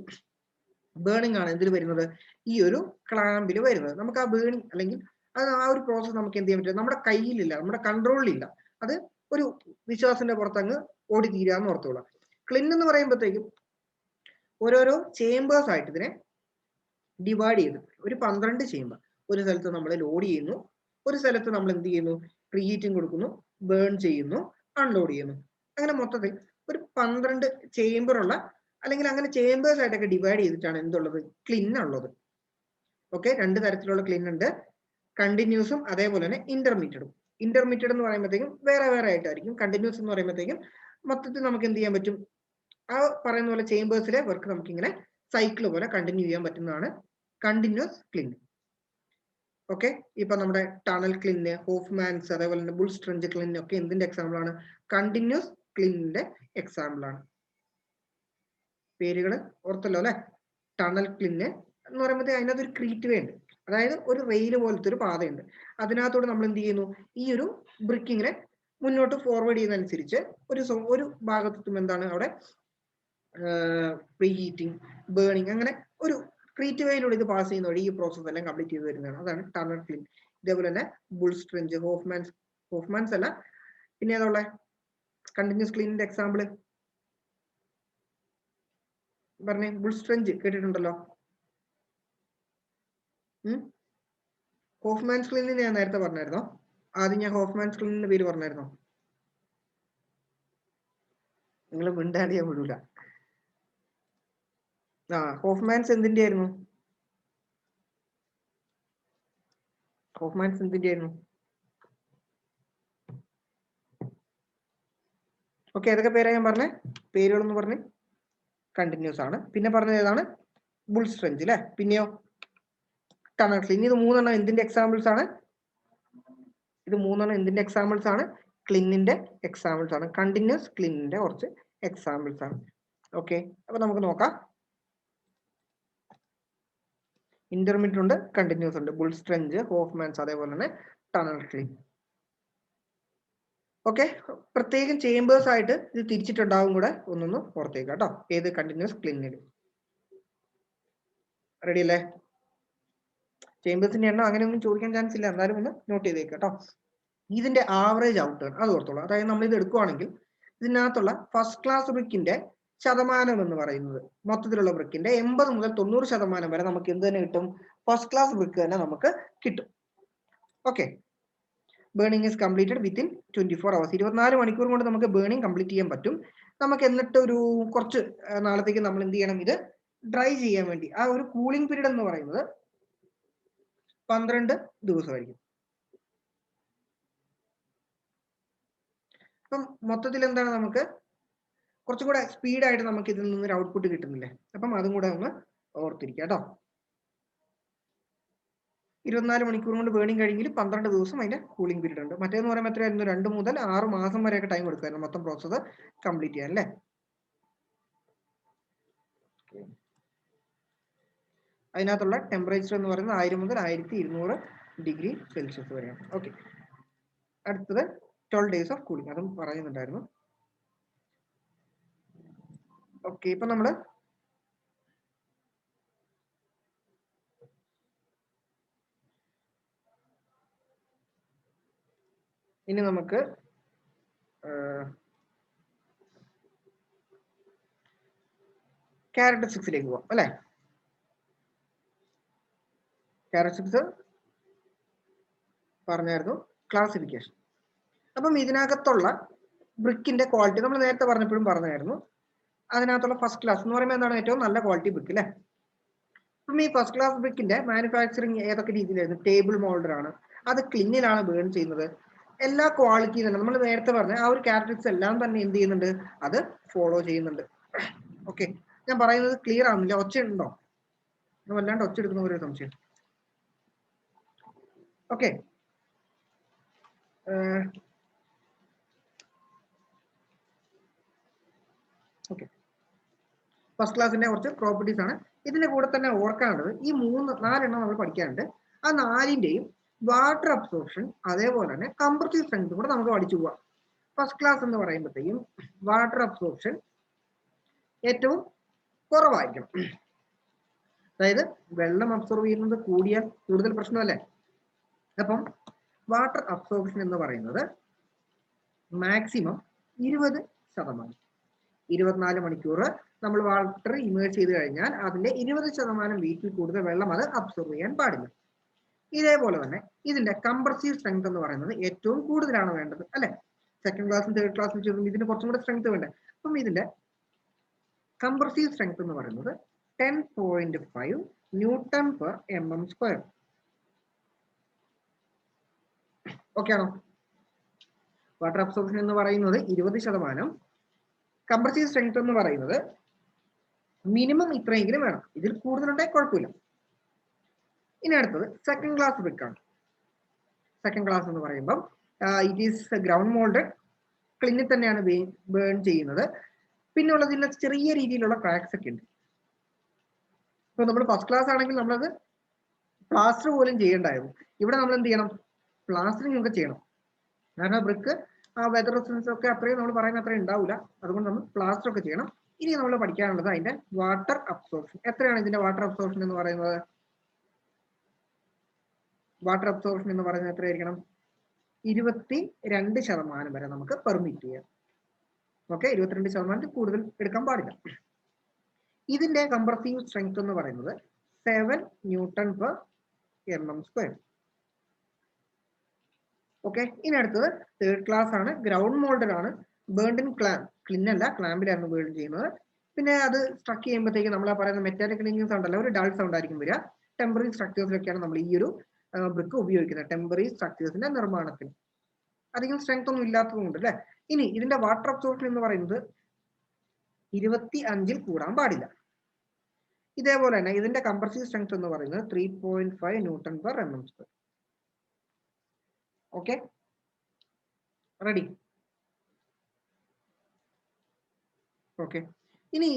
ബേണിംഗ് ആണ് എന്തിൽ വരുന്നത്, ഈ ഒരു ക്ലാമ്പിൽ വരുന്നത്. നമുക്ക് ആ ബേണിംഗ് അല്ലെങ്കിൽ അത് ആ ഒരു പ്രോസസ് നമുക്ക് എന്ത് ചെയ്യാൻ പറ്റും, നമ്മുടെ കയ്യിലില്ല, നമ്മുടെ കൺട്രോളിലില്ല. അത് ഒരു വിശ്വാസത്തിന്റെ പുറത്തങ്ങ് ഓടി തീരാന്ന് ഓർത്തോളാം. ക്ലിൻ എന്ന് പറയുമ്പോഴത്തേക്കും ഓരോരോ ചേമ്പേഴ്സ് ആയിട്ട് ഇതിനെ ഡിവൈഡ് ചെയ്ത് ഒരു 12 ചേമ്പർ. ഒരു സ്ഥലത്ത് നമ്മൾ ലോഡ് ചെയ്യുന്നു, ഒരു സ്ഥലത്ത് നമ്മൾ എന്ത് ചെയ്യുന്നു, പ്രീഹീറ്റിംഗ് കൊടുക്കുന്നു, ബേൺ ചെയ്യുന്നു, അൺലോഡ് ചെയ്യുന്നു. അങ്ങനെ മൊത്തത്തിൽ ഒരു 12 ചേമ്പർ ഉള്ള, അല്ലെങ്കിൽ അങ്ങനെ ചേമ്പേഴ്സ് ആയിട്ടൊക്കെ ഡിവൈഡ് ചെയ്തിട്ടാണ് എന്തുള്ളത്, ക്ലിൻ ഉള്ളത്. ഓക്കെ, 2 തരത്തിലുള്ള ക്ലിൻ ഉണ്ട്, കണ്ടിന്യൂസും അതേപോലെ തന്നെ ഇന്റർമീഡിയറ്റും. ഇന്റർമീഡിയറ്റ് എന്ന് പറയുമ്പോഴത്തേക്കും വേറെ വേറെ ആയിട്ടായിരിക്കും. കണ്ടിന്യൂസ് എന്ന് പറയുമ്പോഴത്തേക്കും മൊത്തത്തിൽ നമുക്ക് എന്ത് ചെയ്യാൻ പറ്റും, ആ പറയുന്ന പോലെ ചേമ്പേഴ്സിലെ വർക്ക് നമുക്ക് ഇങ്ങനെ സൈക്കിൾ പോലെ കണ്ടിന്യൂ ചെയ്യാൻ പറ്റുന്നതാണ് കണ്ടിന്യൂസ് ക്ലിൻ. ഓക്കെ, ഇപ്പൊ നമ്മുടെ ടണൽ ക്ലിന്, ഹോഫ്മാൻസ്, അതേപോലെ തന്നെ ബുൾ സ്ട്രെഞ്ച് ക്ലിൻ ഒക്കെ എന്തിന്റെ എക്സാമ്പിൾ ആണ്, കണ്ടിന്യൂസ് ക്ലിനിന്റെ എക്സാമ്പിൾ ആണ്. പേരുകൾ ഓർത്തല്ലോ അല്ലെ. ടണൽ ക്ലിന് എന്ന് പറയുമ്പോഴത്തേ അതിനകത്ത് ഒരു ക്രീറ്റ് വേ ഉണ്ട്, അതായത് ഒരു റെയിൽ പോലത്തെ ഒരു പാതയുണ്ട്. അതിനകത്തോട് നമ്മൾ എന്ത് ചെയ്യുന്നു, ഈ ഒരു ബ്രിക്കിങ്ങിനെ മുന്നോട്ട് ഫോർവേഡ് ചെയ്യുന്നതനുസരിച്ച് ഒരു ഭാഗത്തും എന്താണ് അവിടെ പ്രീഹീറ്റിംഗ്, ബേണിംഗ്, അങ്ങനെ ഒരു ക്രീറ്റ് വേയിലൂടെ ഇത് പാസ് ചെയ്യുന്ന വഴി ഈ പ്രോസസ് എല്ലാം കംപ്ലീറ്റ് ചെയ്ത് വരുന്നതാണ്. അതാണ് ടണൽ ക്ലിൻ. ഇതേപോലെ തന്നെ ബുൾ സ്ട്രെഞ്ച്, ഹോഫ്മാൻസ് അല്ല, പിന്നെ ഏതുള്ള കണ്ടിന്യൂസ് ക്ലീനിന്റെ എക്സാമ്പിൾ പറഞ്ഞേ. ബുൾ സ്ട്രെഞ്ച് കേട്ടിട്ടുണ്ടല്ലോ. ഹോഫ്മാൻസ് ക്ലീനിന് ഞാൻ നേരത്തെ പറഞ്ഞായിരുന്നോ? ആദ്യം ഞാൻ ഹോഫ്മാൻസ് ക്ലീനിന്റെ പേര് പറഞ്ഞായിരുന്നോ? നിങ്ങൾ മിണ്ടാണ്ട് ഞാൻ വിടൂല. ഹോഫ്മാൻസ് എന്തിന്റെ ആയിരുന്നു? ഹോഫ്മാൻസ് എന്തിന്റെ ആയിരുന്നു? ഓക്കെ, ഏതൊക്കെ പേരാ ഞാൻ പറഞ്ഞേ? പേരുകളൊന്ന് പറഞ്ഞേ. കണ്ടിന്യൂസ് ആണ്. പിന്നെ പറഞ്ഞത് ഏതാണ്? ബുൾ സ്ട്രെഞ്ച് അല്ലെ. പിന്നെയോ ടണൽ ക്ലിൻ. ഇത് 3 എന്തിന്റെ എക്സാമ്പിൾസ് ആണ്? ഇത് 3 എന്തിന്റെ എക്സാമ്പിൾസ് ആണ്? ക്ലിന്നിന്റെ എക്സാമ്പിൾസ് ആണ്. കണ്ടിന്യൂസ് ക്ലിന്നിന്റെ കുറച്ച് എക്സാമ്പിൾസ് ആണ്. ഓക്കെ, അപ്പൊ നമുക്ക് നോക്കാം. ഇന്റർമീഡിയറ്റ് ഉണ്ട്, കണ്ടിന്യൂസ് ഉണ്ട്, ബുൾ സ്ട്രെഞ്ച്, ഹോഫ്മാൻസ്, അതേപോലെ തന്നെ ടണൽ ക്ലിൻ. ഓക്കെ, പ്രത്യേകം ചേമ്പേഴ്സ് ആയിട്ട് ഇത് തിരിച്ചിട്ടുണ്ടാവും കൂടെ, ഒന്നൊന്ന് ഓർത്തേക്കാം കേട്ടോ. ഏത് കണ്ടിന്യൂസ് ക്ലിന്നിൽ. റെഡി അല്ലേ? ചേമ്പേഴ്സിന്റെ എണ്ണം അങ്ങനെയൊന്നും ചോദിക്കാൻ ചാൻസ് ഇല്ല, എന്നാലും ഒന്ന് നോട്ട് ചെയ്തേക്കാം കേട്ടോ. ഇതിന്റെ ആവറേജ് ഔട്ട് അത് ഓർത്തോളൂ. അതായത് നമ്മൾ ഇത് എടുക്കുവാണെങ്കിൽ ഇതിനകത്തുള്ള ഫസ്റ്റ് ക്ലാസ് ബ്രിക്കിന്റെ ശതമാനം എന്ന് പറയുന്നത്, മൊത്തത്തിലുള്ള ബ്രിക്കിന്റെ 80 മുതൽ 90% വരെ നമുക്ക് എന്ത് തന്നെ കിട്ടും, ഫസ്റ്റ് ക്ലാസ് ബ്രിക്ക് തന്നെ നമുക്ക് കിട്ടും. Okay, burning is completed within 24 hours. 24 മണിക്കൂർ കൊണ്ട് നമുക്ക് ബേണിംഗ് കംപ്ലീറ്റ് ചെയ്യാൻ പറ്റും. നമുക്ക് എന്നിട്ട് ഒരു കുറച്ച് നാളത്തേക്ക് നമ്മൾ എന്ത് ചെയ്യണം, ഇത് ഡ്രൈ ചെയ്യാൻ വേണ്ടി. ആ ഒരു കൂളിംഗ് പീരീഡ് എന്ന് പറയുന്നത് 12 ദിവസമായിരിക്കും. അപ്പം മൊത്തത്തിൽ എന്താണ്, നമുക്ക് കുറച്ചും കൂടെ സ്പീഡായിട്ട് നമുക്ക് ഇതിൽ നിന്നൊരു ഔട്ട്പുട്ട് കിട്ടുന്നില്ലേ. അപ്പം അതും കൂടെ ഒന്ന് ഓർത്തിരിക്കുക കേട്ടോ. 24 മണിക്കൂർ കൊണ്ട് ബേണിംഗ് കഴിഞ്ഞെങ്കിൽ 12 ദിവസം അതിന്റെ കൂളിംഗ് പീരീഡ് ഉണ്ട്. മറ്റേന്ന് പറയുമ്പോൾ എത്രയായിരുന്നു, 2 മുതൽ 6 മാസം വരെയൊക്കെ ടൈം എടുക്കുമായിരുന്നു മൊത്തം പ്രോസസ്സ് കംപ്ലീറ്റ് ചെയ്യാൻ അല്ലേ. അതിനകത്തുള്ള ടെമ്പറേച്ചർ എന്ന് പറയുന്നത് 1000 മുതൽ 1200 ഡിഗ്രി സെൽഷ്യസ് വരെയാണ്. ഓക്കെ, അടുത്തത് 12 ഡേയ്സ് ഓഫ് കൂളിംഗ്, അതും പറയുന്നുണ്ടായിരുന്നു. ഓക്കെ, ഇപ്പൊ നമ്മള് ഇനി നമുക്ക് ക്യാരക്ടറിസ്റ്റിക്സിലേക്ക് പോവാം അല്ലെ. ക്യാരക്ടറിസ്റ്റിക്സ് പറഞ്ഞായിരുന്നു, ക്ലാസിഫിക്കേഷൻ. അപ്പം ഇതിനകത്തുള്ള ബ്രിക്കിന്റെ ക്വാളിറ്റി നമ്മൾ നേരത്തെ പറഞ്ഞപ്പോഴും പറഞ്ഞായിരുന്നു. അതിനകത്തുള്ള ഫസ്റ്റ് ക്ലാസ് എന്ന് പറയുമ്പോൾ എന്താണ്, ഏറ്റവും നല്ല ക്വാളിറ്റി ബ്രിക്ക് അല്ലെ. അപ്പം ഈ ഫസ്റ്റ് ക്ലാസ് ബ്രിക്കിന്റെ മാനുഫാക്ചറിങ് ഏതൊക്കെ രീതിയിലായിരുന്നു? ടേബിൾ മോൾഡർ ആണ്, അത് ക്ലിന്നിലാണ് ബേൺ ചെയ്യുന്നത്. എല്ലാ ക്വാളിറ്റിയും തന്നെ നമ്മൾ നേരത്തെ പറഞ്ഞ ആ ഒരു ക്യാരക്ടറിസ്റ്റിക്സ് എല്ലാം തന്നെ എന്ത് ചെയ്യുന്നുണ്ട്, അത് ഫോളോ ചെയ്യുന്നുണ്ട്. ഓക്കെ, ഞാൻ പറയുന്നത് ക്ലിയർ ആവുന്നില്ല? ഒച്ച ഉണ്ടോ? വല്ലാണ്ട് ഒച്ച എടുക്കുന്ന ഒരു സംശയം. ഓക്കെ, ഓക്കെ, ഫസ്റ്റ് ക്ലാസിന്റെ കുറച്ച് പ്രോപ്പർട്ടീസ് ആണ്. ഇതിന്റെ കൂടെ തന്നെ ഓർക്കാനുള്ളത് ഈ 4 എണ്ണം നമ്മൾ പഠിക്കാനുണ്ട്. ആ 4ന്റെയും വാട്ടർ അബ്സോർപ്ഷൻ അതേപോലെ തന്നെ കംപ്രസീവ് സ്ട്രെങ്ത് കൂടെ നമുക്ക് പഠിച്ചു പോവാം. ഫസ്റ്റ് ക്ലാസ് എന്ന് പറയുമ്പോഴത്തേക്കും വാട്ടർ അബ്സോർപ്ഷൻ ഏറ്റവും കുറവായിരിക്കണം. അതായത് വെള്ളം അബ്സോർവ് ചെയ്യുന്നത് കൂടിയാൽ കൂടുതൽ പ്രശ്നമല്ലേ. അപ്പം വാട്ടർ അബ്സോർപ്ഷൻ എന്ന് പറയുന്നത് മാക്സിമം 20%. 24 മണിക്കൂർ നമ്മൾ വാട്ടർ ഇമേഴ്സ് ചെയ്ത് കഴിഞ്ഞാൽ അതിന്റെ 20% വെയിറ്റിൽ കൂടുതൽ വെള്ളം അത് അബ്സോർവ് ചെയ്യാൻ പാടില്ല. ഇതേപോലെ തന്നെ ഇതിന്റെ കംപ്രസീവ് സ്ട്രെങ്ത് എന്ന് പറയുന്നത് ഏറ്റവും കൂടുതലാണ് വേണ്ടത് അല്ലെ. സെക്കൻഡ് ക്ലാസ്സും തേർഡ് ക്ലാസ്സും ചേർന്ന് ഇതിന് കുറച്ചും കൂടെ സ്ട്രെങ്ത് വേണ്ടേ. അപ്പം ഇതിന്റെ കംപ്രസീവ് സ്ട്രെങ്ത് എന്ന് പറയുന്നത് 10.5 Nm². ഓക്കെ ആണോ? വാട്ടർ അബ്സോർപ്ഷൻ എന്ന് പറയുന്നത് 20%, കംപ്രസീവ് സ്ട്രെങ്ത് എന്ന് പറയുന്നത് മിനിമം ഇത്രയെങ്കിലും വേണം. ഇതിൽ കൂടുതലുണ്ടെങ്കിൽ കുഴപ്പമില്ല. ഇനി അടുത്തത് സെക്കൻഡ് ക്ലാസ് ബ്രിക്ക് ആണ്. സെക്കൻഡ് ക്ലാസ് എന്ന് പറയുമ്പോൾ ഇറ്റ് ഈസ് ഗ്രൗണ്ട് മോൾഡ്, ക്ലിന്നിൽ തന്നെയാണ് ബേൺ ചെയ്യുന്നത്. പിന്നെ ഉള്ളതിൽ ചെറിയ രീതിയിലുള്ള ക്രാക്സ് ഒക്കെ ഉണ്ട്. ഇപ്പൊ നമ്മൾ ഫസ്റ്റ് ക്ലാസ് ആണെങ്കിൽ നമ്മളത് പ്ലാസ്റ്റർ പോലും ചെയ്യേണ്ടായിരുന്നു. ഇവിടെ നമ്മൾ എന്ത് ചെയ്യണം? പ്ലാസ്റ്ററിങ് ഒക്കെ ചെയ്യണം. കാരണം ബ്രിക്ക് ആ വെതർ റെസിസ്റ്റൻസ് ഒക്കെ അത്രയും നമ്മൾ പറയുന്ന അത്രയും ഉണ്ടാവില്ല. അതുകൊണ്ട് നമ്മൾ പ്ലാസ്റ്റർ ഒക്കെ ചെയ്യണം. ഇനി നമ്മൾ പഠിക്കാനുള്ളത് അതിന്റെ വാട്ടർ അബ്സോർപ്ഷൻ. എത്രയാണ് ഇതിന്റെ വാട്ടർ അബ്സോർപ്ഷൻ എന്ന് പറയുന്നത്? വാട്ടർ അബ്സോർപ്ഷൻ എന്ന് പറയുന്നത് എത്രയായിരിക്കണം? 22% വരെ നമുക്ക് പെർമിറ്റ് ചെയ്യാം. ഓക്കെ, 22% കൂടുതൽ എടുക്കാൻ പാടില്ല. ഇതിന്റെ കംപ്രസീവ് സ്ട്രെങ്ത് എന്ന് പറയുന്നത് 7 Nm². ഓക്കെ, ഇനി അടുത്തത് തേർഡ് ക്ലാസ് ആണ്. ഗ്രൗണ്ട് മോൾഡഡ് ആണ്. ബേൺഡ് ഇൻ ക്ലിൻ അല്ല, ക്ലാമ്പിലായിരുന്നു ബേൺ ചെയ്യുന്നത്. പിന്നെ അത് സ്ട്രക്ക് ചെയ്യുമ്പോഴത്തേക്ക് നമ്മൾ പറയുന്ന മെറ്റാലിക് ക്ലിങ്ങിങ് സൗണ്ട് അല്ല, ഒരു ഡൾ സൗണ്ട് ആയിരിക്കും വരിക. ടെമ്പററി സ്ട്രക്ചേഴ്സിലൊക്കെയാണ് നമ്മൾ ഈ ഒരു ബ്രിക്ക് ഉപയോഗിക്കുന്നത്. ടെമ്പററി സ്ട്രക്ചേഴ്സിന്റെ നിർമ്മാണത്തിന് അധികം സ്ട്രെങ്ത് ഒന്നും ഇല്ലാത്തതുകൊണ്ട് അല്ലെ. ഇനി ഇതിന്റെ വാട്ടർ അബ്സോർപ്ഷൻ എന്ന് പറയുന്നത് 25 കൂടാൻ പാടില്ല. ഇതേപോലെ തന്നെ ഇതിന്റെ കംപ്രസീവ് സ്ട്രെങ്ത് എന്ന് പറയുന്നത് 3.5 Nm². Okay, ready? ഓക്കെ, ഇനി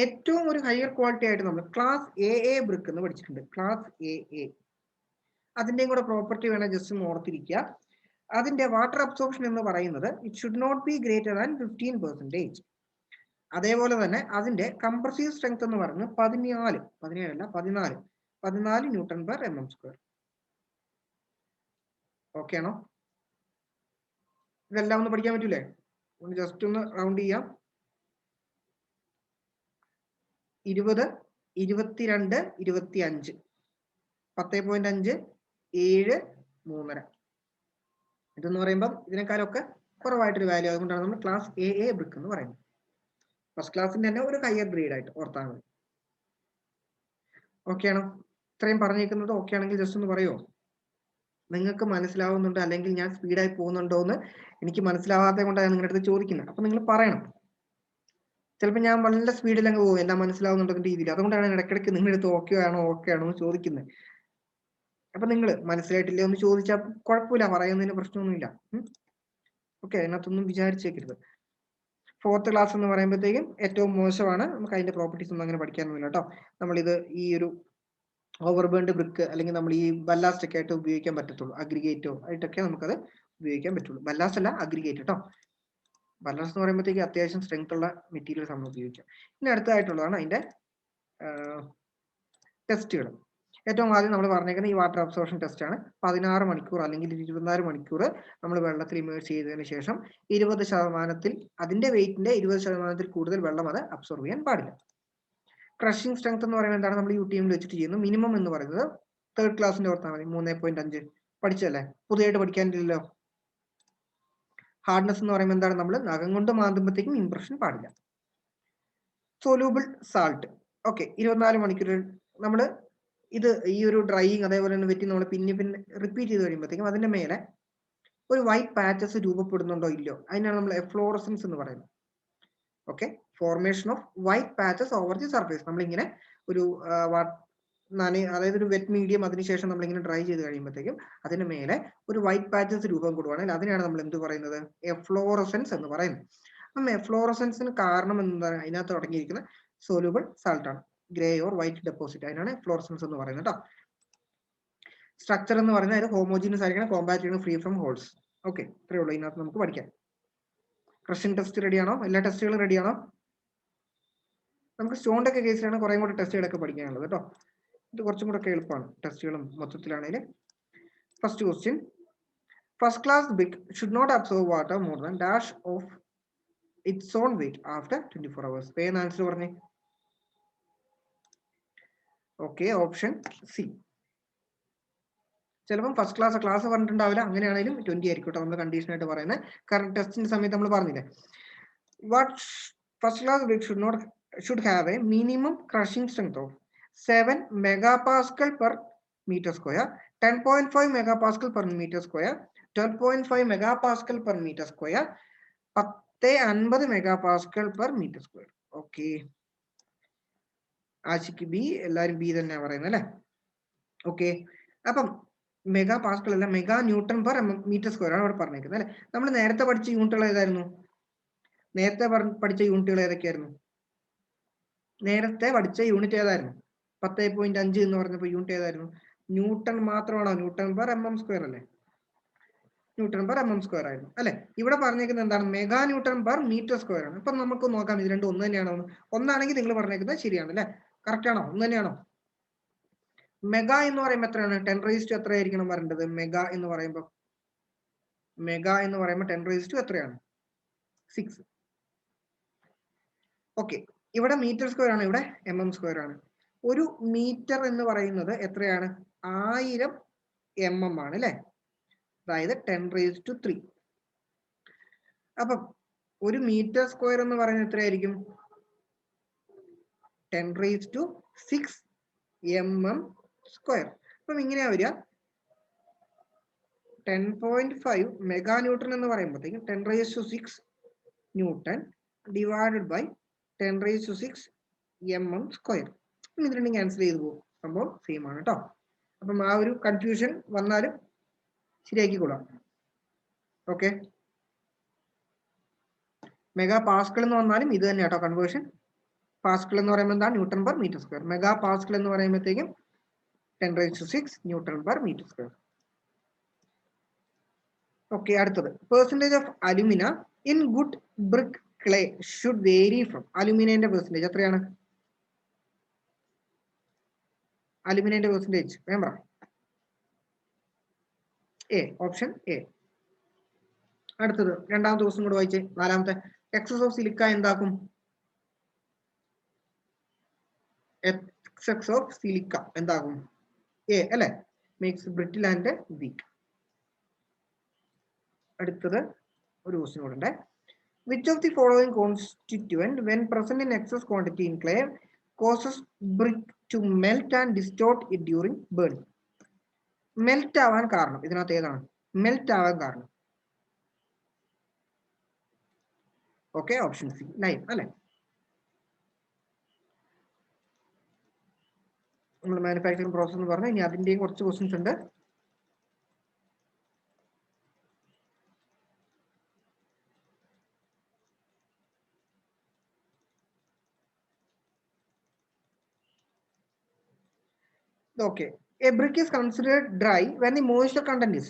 ഏറ്റവും ഒരു ഹയർ ക്വാളിറ്റി ആയിട്ട് നമ്മൾ ക്ലാസ് എ ബ്രിക്ക് എന്ന് പഠിച്ചിട്ടുണ്ട്. ക്ലാസ് എ അതിന്റെയും കൂടെ പ്രോപ്പർട്ടി വേണം ജസ്റ്റ് ഒന്ന് ഓർത്തിരിക്കുക. അതിന്റെ വാട്ടർ അബ്സോർപ്ഷൻ എന്ന് പറയുന്നത് it should not be greater than 15%. അതേപോലെ തന്നെ അതിന്റെ കംപ്രസീവ് സ്ട്രെങ്ത് എന്ന് പറയുന്നത് 14 Nm². ഓക്കെ ആണോ? ഇതെല്ലാം ഒന്ന് പഠിക്കാൻ പറ്റൂലേ? ഒന്ന് ജസ്റ്റ് ഒന്ന് റൗണ്ട് ചെയ്യാം. 20, 22, 25, 10.5, 7, 3.5. ഇതെന്ന് പറയുമ്പോൾ ഇതിനേക്കാളൊക്കെ കുറവായിട്ടൊരു വാല്യൂ. അതുകൊണ്ടാണ് നമ്മൾ ക്ലാസ് എ ബ്രിക്ക് എന്ന് പറയുന്നത്. ഫസ്റ്റ് ക്ലാസിന്റെ തന്നെ ഒരു ഹയർ ഗ്രേഡ് ആയിട്ട് ഓർത്താൽ മതി. ഓക്കെ ആണോ? ഇത്രയും പറഞ്ഞേക്കുന്നത് ഓക്കെ ആണെങ്കിൽ ജസ്റ്റ് ഒന്ന് പറയുമോ? നിങ്ങൾക്ക് മനസ്സിലാവുന്നുണ്ടോ അല്ലെങ്കിൽ ഞാൻ സ്പീഡായി പോകുന്നുണ്ടോ എന്ന് എനിക്ക് മനസ്സിലാവാത്തത് കൊണ്ടാണ് നിങ്ങളുടെ അടുത്ത് ചോദിക്കുന്നത്. അപ്പൊ നിങ്ങൾ പറയണം. ചിലപ്പോൾ ഞാൻ വളരെ സ്പീഡിൽ അങ്ങ് പോകും, എല്ലാം മനസ്സിലാവുന്നുണ്ടോ രീതിയിൽ. അതുകൊണ്ടാണ് ഇടയ്ക്കിടയ്ക്ക് നിങ്ങളുടെ അടുത്ത് ഓക്കെ ആണോ എന്ന് ചോദിക്കുന്നത്. അപ്പൊ നിങ്ങൾ മനസ്സിലായിട്ടില്ലേ ഒന്ന് ചോദിച്ചാൽ കുഴപ്പമില്ല, പറയുന്നതിന് പ്രശ്നമൊന്നുമില്ല. ഓക്കെ, അതിനകത്തൊന്നും വിചാരിച്ചേക്കരുത്. ഫോർത്ത് ക്ലാസ് എന്ന് പറയുമ്പോഴത്തേക്കും ഏറ്റവും മോശമാണ്. നമുക്ക് അതിന്റെ പ്രോപ്പർട്ടീസ് ഒന്നും അങ്ങനെ പഠിക്കാനൊന്നുമില്ല കേട്ടോ. നമ്മളിത് ഈ ഒരു ഓവർബേൺഡ് ബ്രിക്ക് അല്ലെങ്കിൽ നമ്മൾ ഈ ബല്ലാസ്റ്റ് ഒക്കെ ആയിട്ട് ഉപയോഗിക്കാൻ പറ്റത്തുള്ളൂ. അഗ്രിഗേറ്റോ ആയിട്ടൊക്കെ നമുക്കത് ഉപയോഗിക്കാൻ പറ്റുള്ളൂ. ബല്ലാസ്റ്റ് അല്ല, അഗ്രിഗേറ്റ് കേട്ടോ. ബല്ലാസ്റ്റ് എന്ന് പറയുമ്പോഴത്തേക്ക് അത്യാവശ്യം സ്ട്രെങ്ത് ഉള്ള മെറ്റീരിയൽസ് നമ്മൾ ഉപയോഗിക്കാം. ഇനി അടുത്തതായിട്ടുള്ളതാണ് അതിന്റെ ടെസ്റ്റുകൾ. ഏറ്റവും ആദ്യം നമ്മൾ പറഞ്ഞേക്കുന്നത് ഈ വാട്ടർ അബ്സോർപ്ഷൻ ടെസ്റ്റ് ആണ്. 16 മണിക്കൂർ അല്ലെങ്കിൽ 24 മണിക്കൂർ നമ്മൾ വെള്ളത്തിൽ ഇമേഴ്സ് ചെയ്തതിനു ശേഷം 20% അതിന്റെ വെയിറ്റിന്റെ 20% കൂടുതൽ വെള്ളം അത് അബ്സോർവ് ചെയ്യാൻ പാടില്ല. ക്രഷിംഗ് സ്ട്രെങ്ത് എന്ന് പറയുന്നത് എന്താണ്? നമ്മൾ UTM വെച്ചിട്ട് ചെയ്യുന്നു. മിനിമം എന്ന് പറയുന്നത് തേർഡ് ക്ലാസിന്റെ ഓർത്താൽ മതി, 3.5 പഠിച്ചല്ലേ, പുതിയതായിട്ട് പഠിക്കാനില്ലല്ലോ. ഹാർഡ്നെസ് എന്ന് പറയുമ്പോൾ എന്താണ്? നമ്മൾ നഖം കൊണ്ട് മാന്തുമ്പോഴത്തേക്കും ഇംപ്രഷൻ പാടില്ല. Soluble salt. ഓക്കെ, 24 മണിക്കൂർ നമ്മൾ ഇത് ഈ ഒരു ഡ്രൈയിങ് അതേപോലെ തന്നെ വെറ്റി നമ്മൾ പിന്നെ റിപ്പീറ്റ് ചെയ്ത് കഴിയുമ്പോഴത്തേക്കും അതിന്റെ മേലെ ഒരു വൈറ്റ് പാച്ചസ് രൂപപ്പെടുന്നുണ്ടോ ഇല്ലയോ, അതിനാണ് നമ്മൾ എഫ്ലോറസൻസ് എന്ന് പറയുന്നത്. Okay, formation of white patches over the surface. നമ്മളിങ്ങനെ ഒരു അതായത് ഒരു വെറ്റ് മീഡിയം അതിനുശേഷം നമ്മളിങ്ങനെ ഡ്രൈ ചെയ്ത് കഴിയുമ്പോഴത്തേക്കും അതിന് മേലെ ഒരു വൈറ്റ് പാച്ചസ് രൂപം കൂടുവാണെങ്കിൽ അതിനാണ് നമ്മൾ എന്ത് പറയുന്നത്? എഫ്ലോറസൻസ് എന്ന് പറയുന്നത്. അപ്പം എഫ്ലോറസൻസിന് കാരണം എന്താണ്? അതിനകത്ത് തുടങ്ങിയിരിക്കുന്ന സോല്യൂബിൾ സാൾട്ട് ആണ്. ഗ്രേ ഓർ വൈറ്റ് ഡെപ്പോസിറ്റ്, അതിനാണ് എഫ്ലോറസൻസ് എന്ന് പറയുന്നത് കേട്ടോ. സ്ട്രക്ചർ എന്ന് പറയുന്നത് അത് ഹോമോജീനിയസ് ആയിരിക്കണം, കോമ്പാക്ട് ചെയ്യണം, ഫ്രീ ഫ്രം ഹോൾസ്. ഓക്കെ, ഇത്രയേ ഉള്ളൂ ഇതിനകത്ത് നമുക്ക് പഠിക്കാം. ക്രഷിംഗ് ടെസ്റ്റ് റെഡിയാണോ? എല്ലാ ടെസ്റ്റുകളും റെഡിയാണോ? നമുക്ക് സ്റ്റോണിന്റെ ഒക്കെ കേസിലാണ് കുറേ കൂടെ ടെസ്റ്റുകളൊക്കെ പഠിക്കാനുള്ളത് കേട്ടോ. ഇത് കുറച്ചും കൂടെ ഒക്കെ എളുപ്പമാണ് ടെസ്റ്റുകളും മൊത്തത്തിലാണെങ്കിൽ. First question, first class brick should not absorb water more than dash of its own weight after 24 hours. വേഗം ആൻസർ പറഞ്ഞേ. Okay, option C. ചിലപ്പം ഫസ്റ്റ് ക്ലാസ് പറഞ്ഞിട്ടുണ്ടാവില്ല, അങ്ങനെയാണെങ്കിലും 20 ആയിരിക്കും കേട്ടോ നമ്മൾ കണ്ടീഷൻ ആയിട്ട് പറയുന്നത്. കാരണം ടെസ്റ്റിന്റെ സമയത്ത് നമ്മൾ പറഞ്ഞില്ലേ, what first class brick should have a minimum crushing strength of 7 megapascal per meter square, 10.5 megapascal per meter square, 12.5 megapascal per meter square, 1050 megapascal per meter square. Okay, Ashik B, എല്ലാവരും ബി തന്നെയാണ് പറയുന്നത് അല്ലേ? ഓക്കെ, അപ്പം mega pascal അല്ല, mega newton per metre square ആണ് അവിടെ പറഞ്ഞേക്കുന്നത് അല്ലെ. നമ്മൾ നേരത്തെ പഠിച്ച യൂണിറ്റുകൾ ഏതായിരുന്നു? നേരത്തെ പഠിച്ച യൂണിറ്റുകൾ ഏതൊക്കെയായിരുന്നു? നേരത്തെ പഠിച്ച യൂണിറ്റ് ഏതായിരുന്നു? 10.5 എന്ന് പറഞ്ഞപ്പോൾ യൂണിറ്റ് ഏതായിരുന്നു? ന്യൂട്ടൺ മാത്രമാണോ? Newton per M M square അല്ലേ? Newton per M M square ആയിരുന്നു അല്ലെ. ഇവിടെ പറഞ്ഞേക്കുന്നത് എന്താണ്? Mega newton per metre square ആണ്. അപ്പൊ നമുക്ക് നോക്കാം ഇത് രണ്ടും ഒന്ന് തന്നെയാണോ? ഒന്നാണെങ്കിൽ നിങ്ങൾ പറഞ്ഞേക്കുന്നത് ശരിയാണ് അല്ലെ, കറക്റ്റ് ആണോ? ഒന്ന് തന്നെയാണോ? മെഗാ എന്ന് പറയുമ്പോൾ എത്രയാണ്? 10 എത്രയായിരിക്കണം വരേണ്ടത്? മെഗാ എന്ന് പറയുമ്പോൾ 10 എത്രയാണ്? 6. ഓക്കെ, ഇവിടെ മീറ്റർ സ്ക്വയർ ആണ്, ഇവിടെ എം എം സ്ക്വയർ ആണ്. ഒരു മീറ്റർ എന്ന് പറയുന്നത് എത്രയാണ്? 1000 mm ആണ് അല്ലെ, അതായത് 10⁻³ അപ്പം ഒരു മീറ്റർ സ്ക്വയർ എന്ന് പറയുന്നത് എത്രയായിരിക്കും? 10⁻6 mm സ്ക്വയർ. അപ്പം ഇങ്ങനെയാ വരിക, 10.5 മെഗാ ന്യൂട്ടൺ എന്ന് പറയുമ്പോഴത്തേക്കും 10⁻6 newton divided by 10⁻6 mm square. ഇത് രണ്ടും ക്യാൻസൽ ചെയ്ത് പോകും, സംഭവം സെയിം ആണ് കേട്ടോ. അപ്പം ആ ഒരു കൺഫ്യൂഷൻ വന്നാലും ശരിയാക്കിക്കൊള്ളാം. ഓക്കെ, മെഗാ പാസ്കൽ എന്ന് വന്നാലും ഇത് തന്നെ കേട്ടോ കൺവേർഷൻ. പാസ്കൽ എന്ന് പറയുമ്പോൾ എന്താ? Newton per metre square. Mega pascal എന്ന് പറയുമ്പോഴത്തേക്കും 10⁻6 newton per metre square. Okay, അടുത്തത് percentage of alumina in good brick clay should vary from. അലുമിനന്റെ പെർസെന്റേജ് എത്രയാണ്? അലുമിനന്റെ പെർസെന്റേജ് വേണ്ട. A, option A. അടുത്തത് രണ്ടാമത്തെ ദിവസം കൂടെ വായിച്ചേ, നാലാമത്തെ. എക്സസ് ഓഫ് സിലിക്ക എന്താക്കും? എക്സസ് ഓഫ് സിലിക്ക എന്താകും? എ അല്ലെ, മേക്സ് ബ്രിട്ടിൽ ആൻഡ് വീക്ക്. അടുത്തത് ഒരു ക്വസ്റ്റ്യൻ കൂടെ ഉണ്ട്. Which of the following constituent when present in excess quantity in clay causes brick to melt and distort it during burning? Melt ആവാൻ കാരണം ഇതിനകത്ത് ഏതാണ്? മെൽറ്റ് ആവാൻ കാരണം ഓക്കെ, ഓപ്ഷൻ സി, ലൈം അല്ലെ. നമ്മൾ മാനുഫാക്ചറിംഗ് പ്രോസസ് എന്ന് പറഞ്ഞു. ഇനി അതിന്റെയും കുറച്ച് ക്വസ്റ്റ്യൻസ് ഉണ്ട്. Okay, a brick is considered dry when the moisture content is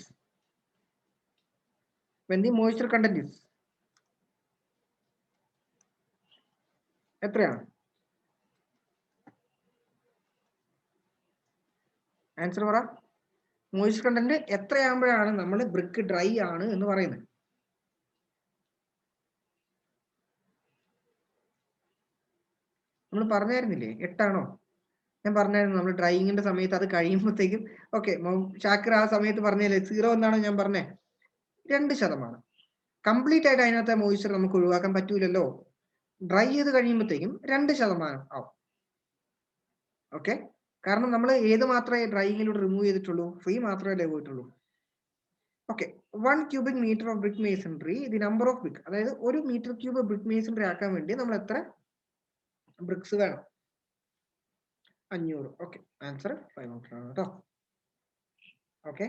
എത്രയാണ്? ആൻസർ പറ. മോയ്സ്ചർ കണ്ടന്റ് എത്രയാകുമ്പോഴാണ് നമ്മൾ ബ്രിക്ക് ഡ്രൈ ആണ് എന്ന് പറയുന്നത്? നമ്മൾ പറഞ്ഞായിരുന്നില്ലേ 8 ആണോ? ഞാൻ പറഞ്ഞായിരുന്നു നമ്മൾ ഡ്രൈയിങ്ങിന്റെ സമയത്ത് അത് കഴിയുമ്പോഴത്തേക്കും. ഓക്കെ, ഷാക്കിർ ആ സമയത്ത് പറഞ്ഞല്ലേ 0 എന്നാണോ ഞാൻ പറഞ്ഞേ? 2%. കംപ്ലീറ്റ് ആയിട്ട് അതിനകത്തെ മോയ്സ്ചർ നമുക്ക് ഒഴിവാക്കാൻ പറ്റൂലല്ലോ. ഡ്രൈ ചെയ്ത് കഴിയുമ്പോഴത്തേക്കും 2% ആവും. ഓക്കെ, കാരണം നമ്മൾ ഏത് മാത്രമേ ഡ്രൈയിങ്ങിലൂടെ റിമൂവ് ചെയ്തിട്ടുള്ളൂ? ഫ്രീ മാത്രമല്ലേ പോയിട്ടുള്ളൂ. Okay, 1 cubic meter of brick masonry, the number of brick, അതായത് 1 meter cube brick masonry ആക്കാൻ വേണ്ടി നമ്മൾ എത്ര ബ്രിക്സ് വേണം? 500. ഓക്കെ, ആൻസർ 500 ആണ് കേട്ടോ. Okay,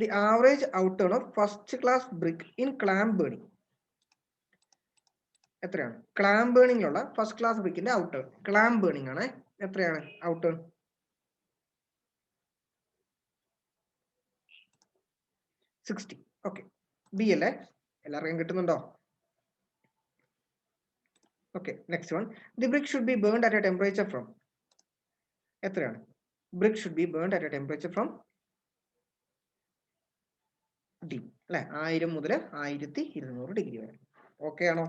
the average outturn of first class brick in clamp burning എത്രയാണ്? ക്ലാം ബേണിംഗിലുള്ള ഫസ്റ്റ് ക്ലാസ് ബ്രിക്കിന്റെ ഔട്ട് ടേൺ. ക്ലാം ബേണിംഗ് ആണ്. എത്രയാണ് ഔട്ട് ടേൺ? 60. ഓക്കെ, ബി അല്ലേ? എല്ലാവർക്കും കിട്ടുന്നുണ്ടോ? Okay, next one. The brick should be burned at a temperature from. എത്രയാണ്? Brick should be burned at a temperature from D അല്ലെ, 1000 മുതൽ 1200 degree വരെ. ഓക്കെ ആണോ?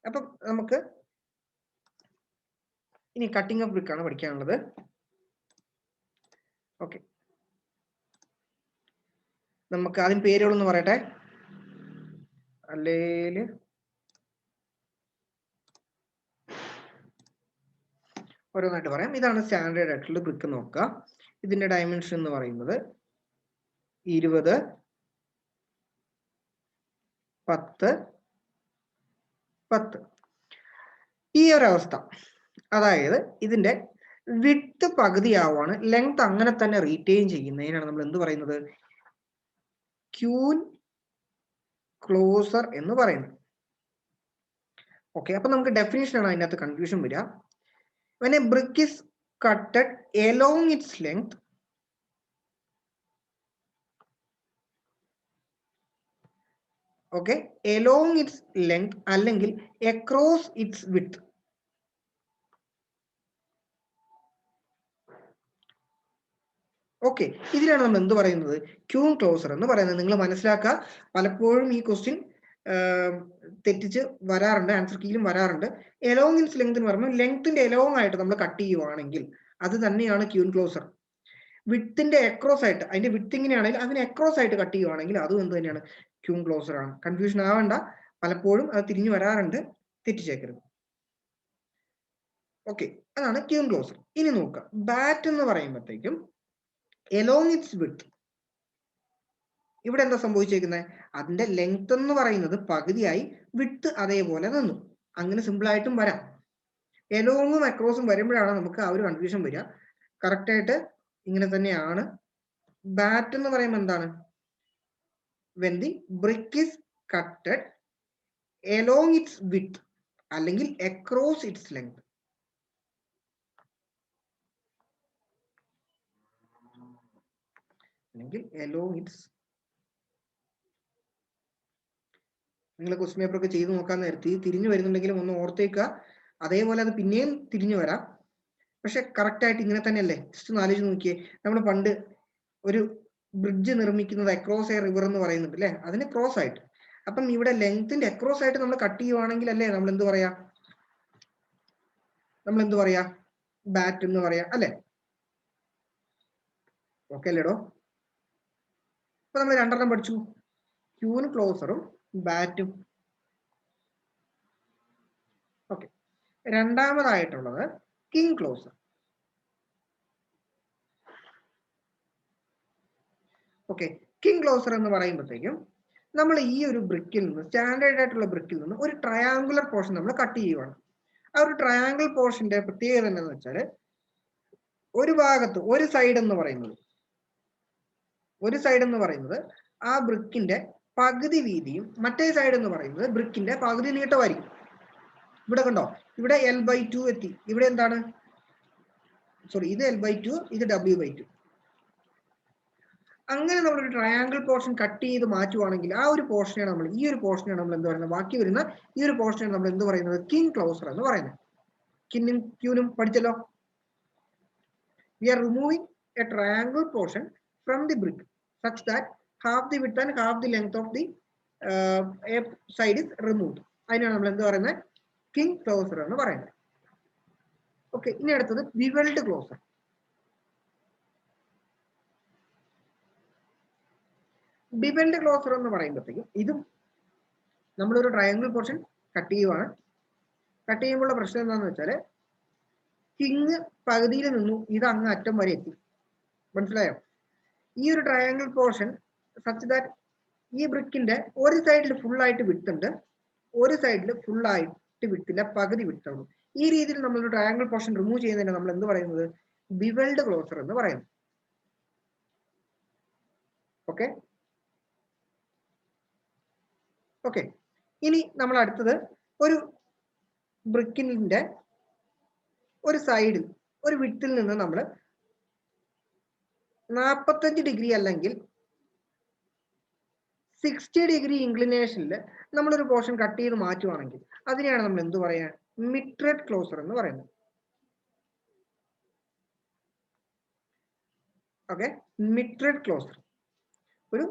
അപ്പം നമുക്ക് ഇനി കട്ടിംഗ് ഓഫ് ബ്രിക്ക് ആണ് പഠിക്കാനുള്ളത്. ഓക്കെ, നമുക്ക് ആദ്യം പേരുകളൊന്ന് പറയട്ടെ. അല്ലേല് ഓരോന്നായിട്ട് പറയാം. ഇതാണ് സ്റ്റാൻഡേർഡ് ആയിട്ടുള്ള ബ്രിക്ക്. നോക്കുക, ഇതിന്റെ ഡയമെൻഷൻ എന്ന് പറയുന്നത് 20, 10, 10. ഈ ഒരു അവസ്ഥ, അതായത് ഇതിന്റെ വിഡ്ത്ത് പകുതിയാവാണ്, ലെങ്ത് അങ്ങനെ തന്നെ റീറ്റെയിൻ ചെയ്യുന്നതിനാണ് നമ്മൾ എന്ത് പറയുന്നത്? ക്യൂൻ ക്ലോസർ എന്ന് പറയുന്നത്. ഓക്കെ, അപ്പൊ നമുക്ക് ഡെഫിനിഷൻ ആണ് അതിനകത്ത് കൺഫ്യൂഷൻ വരിക. When a brick is cutted along its length, okay, along its length അല്ലെങ്കിൽ across its width. ഓക്കെ, ഇതിനാണ് നമ്മൾ എന്ത് പറയുന്നത്? ക്യൂൻ ക്ലോസർ എന്ന് പറയുന്നത്. നിങ്ങൾ മനസ്സിലാക്കുക, പലപ്പോഴും ഈ ക്വസ്റ്റ്യൻ തെറ്റിച്ച് വരാറുണ്ട്, ആൻസർ കീയിലും വരാറുണ്ട്. എലോങ് ഇൻസ് ലെങ്ത് എന്ന് പറയുമ്പോൾ ലെങ്ത്തിന്റെ എലോങ് ആയിട്ട് നമ്മൾ കട്ട് ചെയ്യുവാണെങ്കിൽ അത് തന്നെയാണ് ക്യൂൻ ക്ലോസർ. വിഡ്ത്തിന്റെ അക്രോസ് ആയിട്ട്, അതിന്റെ വിഡ്ത്ത് ഇങ്ങനെയാണെങ്കിൽ അതിന് അക്രോസ് ആയിട്ട് കട്ട് ചെയ്യുവാണെങ്കിൽ അതും എന്ത് തന്നെയാണ്? ക്യൂൻ ക്ലോസർ ആണ്. കൺഫ്യൂഷൻ ആവണ്ട, പലപ്പോഴും അത് തിരിഞ്ഞു വരാറുണ്ട്, തെറ്റിച്ചേക്കരുത്. ഓക്കെ, അതാണ് ക്യൂൻ ക്ലോസർ. ഇനി നോക്കുക, ബാറ്റ് എന്ന് പറയുമ്പോഴത്തേക്കും എലോങ് ഇറ്റ്സ് വിഡ്ത്ത്. ഇവിടെ എന്താ സംഭവിച്ചേക്കുന്നത്? അതിന്റെ ലെങ്ത് എന്ന് പറയുന്നത് പകുതിയായി, വിഡ്ത്ത് അതേപോലെ നിന്നു. അങ്ങനെ സിമ്പിൾ ആയിട്ടും വരാം. എലോങ്ങും അക്രോസും വരുമ്പോഴാണ് നമുക്ക് ആ ഒരു കൺഫ്യൂഷൻ വരിക. കറക്റ്റ് ആയിട്ട് ഇങ്ങനെ തന്നെയാണ്. ബാറ്റ് എന്ന് പറയുമ്പോൾ എന്താണ്? when the brick is cutted along its width അല്ലെങ്കിൽ across its length. അല്ലെങ്കിൽ along its, നിങ്ങൾ ക്വസ്റ്റ്യൻ പേപ്പർ ഒക്കെ ചെയ്ത് നോക്കാൻ നേരത്തെ തിരിഞ്ഞു വരുന്നുണ്ടെങ്കിലും ഒന്ന് ഓർത്തേക്കുക. അതേപോലെ അത് പിന്നെയും തിരിഞ്ഞു വരാം, പക്ഷെ കറക്റ്റ് ആയിട്ട് ഇങ്ങനെ തന്നെയല്ലേ? ജസ്റ്റ് ഒന്ന് ആലോചിച്ച് നോക്കിയേ, നമ്മൾ പണ്ട് ഒരു ബ്രിഡ്ജ് നിർമ്മിക്കുന്നത് അക്രോസ് എ റിവർ എന്ന് പറയുന്നുണ്ട് അല്ലെ, അതിന് ക്രോസ് ആയിട്ട്. അപ്പം ഇവിടെ ലെങ്ത്തിന്റെ അക്രോസ് ആയിട്ട് നമ്മൾ കട്ട് ചെയ്യുവാണെങ്കിൽ അല്ലേ നമ്മൾ എന്ത് പറയാ? നമ്മൾ എന്ത് പറയാ? ബാറ്റ് എന്ന് പറയാ അല്ലെ? ഓക്കെ അല്ലേടോ? അപ്പൊ നമ്മൾ രണ്ടെണ്ണം പഠിച്ചു, ക്യൂൻ ക്ലോസറും ബാറ്റും. ഓക്കെ, രണ്ടാമതായിട്ടുള്ളത് king closer. Okay, king closer എന്ന് പറയുമ്പോഴത്തേക്കും നമ്മൾ ഈ ഒരു ബ്രിക്കിൽ നിന്ന്, സ്റ്റാൻഡേർഡ് ആയിട്ടുള്ള ബ്രിക്കിൽ നിന്ന് ഒരു ട്രയാങ്കുലർ പോർഷൻ നമ്മൾ കട്ട് ചെയ്യുവാണ്. ആ ഒരു ട്രയാങ്കിൾ പോർഷന്റെ പ്രത്യേകത എന്താണെന്ന് വെച്ചാൽ, ഒരു ഭാഗത്ത് ഒരു സൈഡ് എന്ന് പറയുന്നത് ആ ബ്രിക്കിന്റെ പകുതി വീതിയും മറ്റേ സൈഡ് എന്ന് പറയുന്നത് ബ്രിക്കിന്റെ പകുതി നീട്ടമായിരിക്കും. ഇവിടെ കണ്ടോ, ഇവിടെ L/2 എത്തി. ഇവിടെ എന്താണ്? സോറി, ഇത് L/2, ഇത് W/2. അങ്ങനെ നമ്മളൊരു ട്രയാങ്കിൾ പോർഷൻ കട്ട് ചെയ്ത് മാറ്റുവാണെങ്കിൽ ആ ഒരു പോർഷനെ നമ്മൾ, ഈ ഒരു പോർഷനെയാണ് നമ്മൾ എന്ത് പറയുന്നത്? ബാക്കി വരുന്ന ഈ ഒരു പോർഷനെ നമ്മൾ എന്ത് പറയുന്നത്? കിങ് ക്ലോസർ എന്ന് പറയുന്നത്. കിന്നും ക്യൂനും പഠിച്ചല്ലോ. We are removing a triangle portion from the brick such that half the width and half the length of the side is removed. അതിനാണ് നമ്മൾ എന്ത് പറയുന്നത്? കിങ് ക്ലോസർ എന്ന് പറയുന്നത്. ഓക്കെ, ഇനി അടുത്തത് ബിവെൽഡ് ക്ലോസർ. ബിവെൽഡ് ക്ലോസർ എന്ന് പറയുമ്പോഴത്തേക്കും ഇതും നമ്മളൊരു ട്രയാങ്കിൾ പോർഷൻ കട്ട് ചെയ്യുവാണ്. കട്ട് ചെയ്യുമ്പോഴുള്ള പ്രശ്നം എന്താണെന്ന് വെച്ചാൽ, കിങ് പകുതിയിൽ നിന്നു ഇത് അങ്ങ് അറ്റം വരെ എത്തി. മനസ്സിലായോ? ഈ ഒരു ട്രയാങ്കിൾ പോർഷൻ സച്ച് ദാറ്റ് ഈ ബ്രിക്കിന്റെ ഒരു സൈഡിൽ ഫുൾ ആയിട്ട് വിഡ്ത്ത് ഉണ്ട്, ഒരു സൈഡിൽ ഫുൾ ആയിട്ട് വിഡ്ത്തില്ല, പകുതി വിഡ്ത്ത് ആണ്. ഈ രീതിയിൽ നമ്മളൊരു ട്രയാങ്കിൾ പോർഷൻ റിമൂവ് ചെയ്യുന്നതിന് നമ്മൾ എന്ത് പറയുന്നത്? ബിവെൽഡ് ക്ലോസർ എന്ന് പറയുന്നത്. ഓക്കെ ഓക്കെ, ഇനി നമ്മൾ അടുത്തത് ഒരു ബ്രിക്കിന്റെ ഒരു സൈഡിൽ ഒരു വിട്ടിൽ നിന്ന് നമ്മൾ 45 ഡിഗ്രി അല്ലെങ്കിൽ 60 ഡിഗ്രി ഇൻക്ലിനേഷനിൽ നമ്മളൊരു പോർഷൻ കട്ട് ചെയ്ത് മാറ്റുവാണെങ്കിൽ അതിനെയാണ് നമ്മൾ എന്ത് പറയാ? മിഡ്-ത്രെഡ് ക്ലോസർ എന്ന് പറയുന്നത്. ഓക്കെ, മിഡ്-ത്രെഡ് ക്ലോസർ ഒരു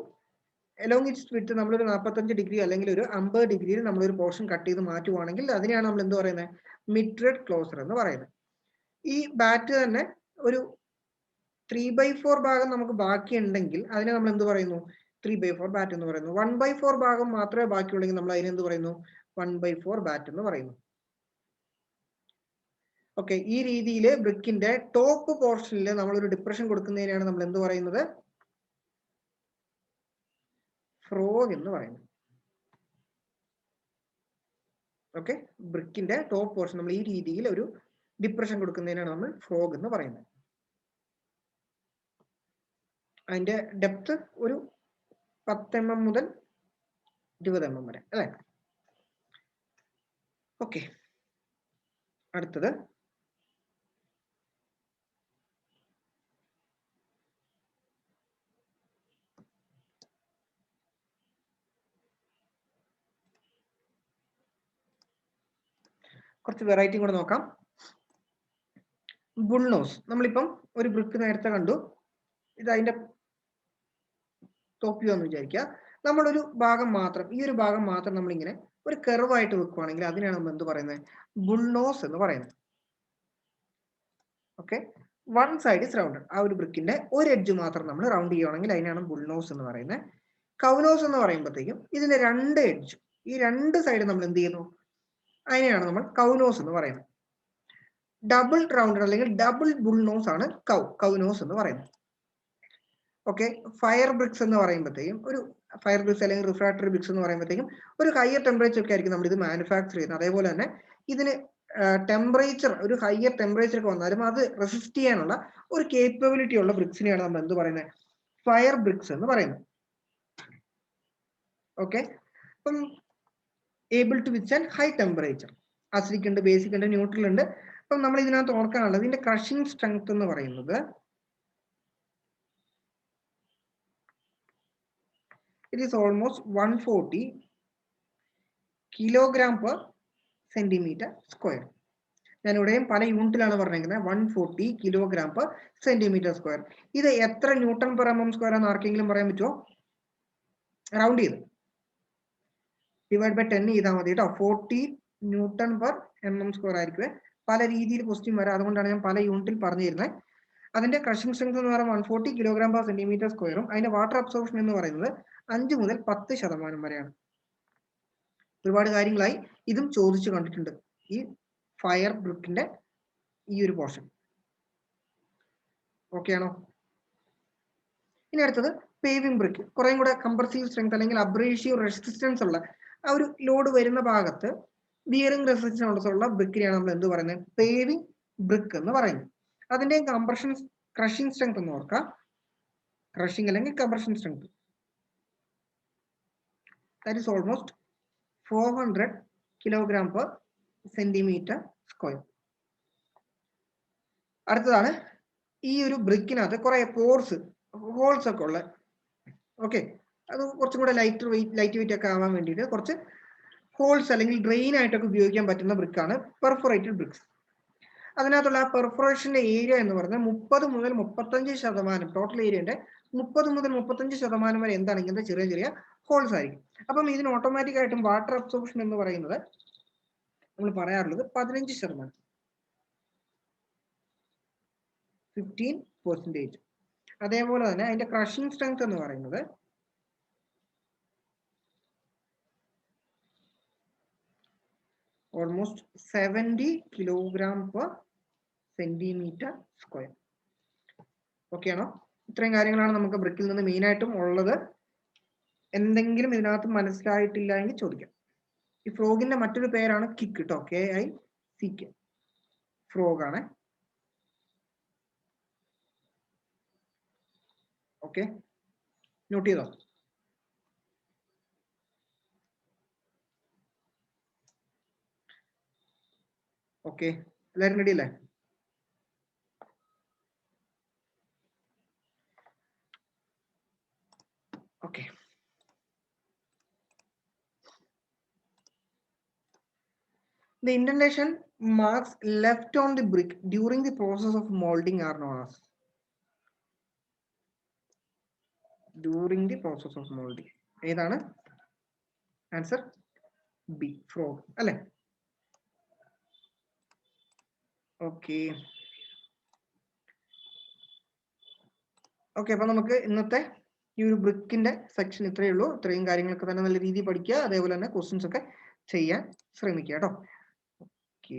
എലോങ് ഇറ്റ്സ് വിട്ട് നമ്മളൊരു 45 ഡിഗ്രി അല്ലെങ്കിൽ ഒരു 50 ഡിഗ്രിയിൽ നമ്മളൊരു പോർഷൻ കട്ട് ചെയ്ത് മാറ്റുവാണെങ്കിൽ അതിനെയാണ് നമ്മൾ എന്ത് പറയുന്നത്? മിഡ്-ത്രെഡ് ക്ലോസർ എന്ന് പറയുന്നത്. ഈ ബാറ്റ് തന്നെ ഒരു 3/4 ഭാഗം നമുക്ക് ബാക്കിയുണ്ടെങ്കിൽ അതിനെ നമ്മൾ എന്ത് പറയുന്നു? 3/4 ബാറ്റ് എന്ന് പറയുന്നു. 1/4 ഭാഗം മാത്രമേ ബാക്കിയുള്ളെങ്കിൽ നമ്മൾ അതിനെ എന്ത് പറയുന്നു? 1/4 ബാറ്റ് എന്ന് പറയുന്നു. ഓക്കെ, ഈ രീതിയിൽ ബ്രിക്കിന്റെ ടോപ്പ് പോർഷനിൽ നമ്മളൊരു ഡിപ്രഷൻ കൊടുക്കുന്നതിനാണ് നമ്മൾ എന്ത് പറയുന്നത്? ഫ്രോഗ് എന്ന് പറയുന്നത്. ഓക്കെ, ബ്രിക്കിന്റെ ടോപ്പ് പോർഷൻ നമ്മൾ ഈ രീതിയിൽ ഒരു ഡിപ്രഷൻ കൊടുക്കുന്നതിനാണ് നമ്മൾ ഫ്രോഗ് എന്ന് പറയുന്നത്. അതിന്റെ ഡെപ്ത് ഒരു 10 mm മുതൽ 20 mm വരെ അല്ലെ? ഓക്കെ, അടുത്തത് കുറച്ച് വെറൈറ്റി കൂടെ നോക്കാം. ബുൾനോസ്. നമ്മളിപ്പം ഒരു ബ്രിക്ക് നേരത്തെ കണ്ടു. ഇത് അതിന്റെ ടോപ്പ് വ്യൂ എന്ന് വിചാരിക്കുക. നമ്മളൊരു ഭാഗം മാത്രം, ഈ ഒരു ഭാഗം മാത്രം നമ്മളിങ്ങനെ ഒരു കർവായിട്ട് വെക്കുവാണെങ്കിൽ അതിനാണ് നമ്മൾ എന്ത് പറയുന്നത്? ബുൾനോസ് എന്ന് പറയുന്നത്. Okay, one side is rounded. ആ ഒരു ബ്രിക്കിന്റെ ഒരു എഡ്ജ് മാത്രം നമ്മൾ റൗണ്ട് ചെയ്യുവാണെങ്കിൽ അതിനാണ് ബുൾനോസ് എന്ന് പറയുന്നത്. കൗനോസ് എന്ന് പറയുമ്പോഴത്തേക്കും ഇതിന്റെ രണ്ട് എഡ്ജ്, ഈ രണ്ട് സൈഡ് നമ്മൾ എന്ത് ചെയ്യുന്നു? അതിനെയാണ് നമ്മൾ കൗനോസ് എന്ന് പറയുന്നത്. ഡബിൾ റൗണ്ടഡ് അല്ലെങ്കിൽ ഡബിൾ ബുൾനോസ് ആണ് കൗനോസ് എന്ന് പറയുന്നത്. ഓക്കെ, ഫയർ ബ്രിക്സ് എന്ന് പറയുമ്പോഴത്തേക്കും ഒരു ഫയർ ബ്രിക്സ് അല്ലെങ്കിൽ റിഫ്രാക്ടറി ബ്രിക്സ് എന്ന് പറയുമ്പോഴത്തേക്കും ഒരു ഹയർ ടെമ്പറേച്ചർ ഒക്കെ ആയിരിക്കും നമ്മൾ ഇത് മാനുഫാക്ചർ ചെയ്യുന്നത്. അതേപോലെ തന്നെ ഇതിന് ടെമ്പറേച്ചർ, ഒരു ഹയർ ടെമ്പറേച്ചർ ഒക്കെ വന്നാലും അത് റെസിസ്റ്റ് ചെയ്യാനുള്ള ഒരു കേപ്പബിലിറ്റി ഉള്ള ബ്രിക്സിനെയാണ് നമ്മൾ എന്ത് പറയുന്നത്? ഫയർ ബ്രിക്സ് എന്ന് പറയുന്നത്. ഓക്കെ, അപ്പം able to withstand high temperature. Acidic ഉണ്ട്, ബേസിക് ഉണ്ട്, ന്യൂട്രൽ ഉണ്ട്. അപ്പം നമ്മൾ ഇതിനകത്ത് ഓർക്കാനുള്ളത് ഇതിന്റെ ക്രഷിംഗ് സ്ട്രെങ്ത് എന്ന് പറയുന്നത് it is almost 140 kilogram per centimeter square. ഞാൻ ഇവിടെയും പല യൂണിറ്റിലാണ് പറഞ്ഞിരിക്കുന്നത്. 140 kilogram per centimeter square. ഇത് എത്ര ന്യൂട്ടൺ പെർ mm സ്ക്വയർ എന്ന് ആർക്കെങ്കിലും പറയാൻ പറ്റുമോ? റൗണ്ട് ചെയ്ത് ഡിവൈഡ് ബൈ 10 ചെയ്താൽ മതി കേട്ടോ. 40 ന്യൂട്ടൺ പെർ mm സ്ക്വയർ ആയിരിക്കും. പല രീതിയിൽ ക്വസ്റ്റ്യൻ വരാം, അതുകൊണ്ടാണ് ഞാൻ പല യൂണിറ്റിൽ പറഞ്ഞു തരുന്നത്. അതിന്റെ ക്രഷിംഗ് സ്ട്രെങ്ത് എന്ന് പറയുന്നത് 140 കിലോഗ്രാം പെർ സെന്റിമീറ്റർ സ്ക്വയറും അതിന്റെ വാട്ടർ അബ്സോർപ്ഷൻ എന്ന് പറയുന്നത് 5 മുതൽ 10% വരെയാണ്. ഒരുപാട് കാര്യങ്ങളായി ഇതും ചോദിച്ചു കണ്ടിട്ടുണ്ട് ഈ ഫയർ ബ്രിക്കിന്റെ ഈ ഒരു പോർഷൻ. ഓക്കെ ആണോ? ഇനി അടുത്തത് പേവിംഗ് ബ്രിക്ക്. കുറേ കൂടെ കംപ്രസീവ് സ്ട്രെങ്ത് അല്ലെങ്കിൽ അബ്രേസീവ് റെസിസ്റ്റൻസ് ഉള്ള ആ ഒരു ലോഡ് വരുന്ന ഭാഗത്ത് ബിയറിംഗ് റെസിസ്റ്റൻസ് ഉള്ള ബ്രിക്കിനെയാണ് നമ്മൾ എന്ത് പറയുന്നത്? പേവിംഗ് ബ്രിക്ക് എന്ന് പറയുന്നത്. അതിന്റെ കംപ്രഷൻ ക്രഷിംഗ് സ്ട്രെങ്ത് എന്ന് ഓർക്കാം. ക്രഷിംഗ് അല്ലെങ്കിൽ compression strength that is almost 400 kilogram per centimeter square. അടുത്തതാണ് ഈ ഒരു ബ്രിക്കിനകത്ത് കുറെ പോർസ്, ഹോൾസ് ഒക്കെ ഉള്ള. ഓക്കെ, അത് കുറച്ചും കൂടെ ലൈറ്റ് വെയിറ്റ് ഒക്കെ ആവാൻ വേണ്ടിയിട്ട് കുറച്ച് ഹോൾസ് അല്ലെങ്കിൽ ഡ്രെയിൻ ആയിട്ടൊക്കെ ഉപയോഗിക്കാൻ പറ്റുന്ന ബ്രിക്കാണ് പെർഫോറേറ്റഡ് ബ്രിക്സ്. അതിനകത്തുള്ള ആ പെർഫോറേഷന്റെ ഏരിയ എന്ന് പറഞ്ഞാൽ 30 മുതൽ 35%, ടോട്ടൽ ഏരിയന്റെ 30 മുതൽ 35% വരെ എന്താണ് ഇങ്ങനത്തെ ചെറിയ ചെറിയ ഹോൾസ് ആയിരിക്കും. അപ്പം ഇതിന് ഓട്ടോമാറ്റിക് ആയിട്ടും വാട്ടർ അബ്സോർപ്ഷൻ എന്ന് പറയുന്നത് നമ്മൾ പറയാറുള്ളത് 15%, 15%. അതേപോലെ തന്നെ അതിന്റെ ക്രഷിംഗ് സ്ട്രെങ്ത് എന്ന് പറയുന്നത് almost 70 kilogram per centimetre square. Okay ആണോ? ഇത്രയും കാര്യങ്ങളാണ് നമുക്ക് ബ്രിക്കിൽ നിന്ന് മെയിൻ ആയിട്ടും ഉള്ളത്. എന്തെങ്കിലും ഇതിനകത്ത് മനസ്സിലായിട്ടില്ല എങ്കിൽ ചോദിക്കാം. ഈ ഫ്രോഗിന്റെ മറ്റൊരു പേരാണ് കിക്ക് കേട്ടോ, KICK, ഫ്രോഗ് ആണ്. ഓക്കെ, നോട്ട് ചെയ്തോ? ഓക്കെ, എല്ലാവരും റെഡി അല്ലേ? Okay, the indentation marks left on the brick during the process of molding are known as. During the process of molding. ഏതാണ് ആൻസർ? ബി, ഫ്രോഗ് അല്ലെ? Okay okay, അപ്പൊ നമുക്ക് ഇന്നത്തെ ഈ ഒരു ബ്രിക്കിന്റെ സെക്ഷൻ ഇത്രയേ ഉള്ളൂ. ഇത്രയും കാര്യങ്ങളൊക്കെ തന്നെ നല്ല രീതിയിൽ പഠിക്കുക, അതേപോലെ തന്നെ ക്വസ്റ്റ്യൻസ് ഒക്കെ ചെയ്യാൻ ശ്രമിക്കുക കേട്ടോ. ഓക്കെ.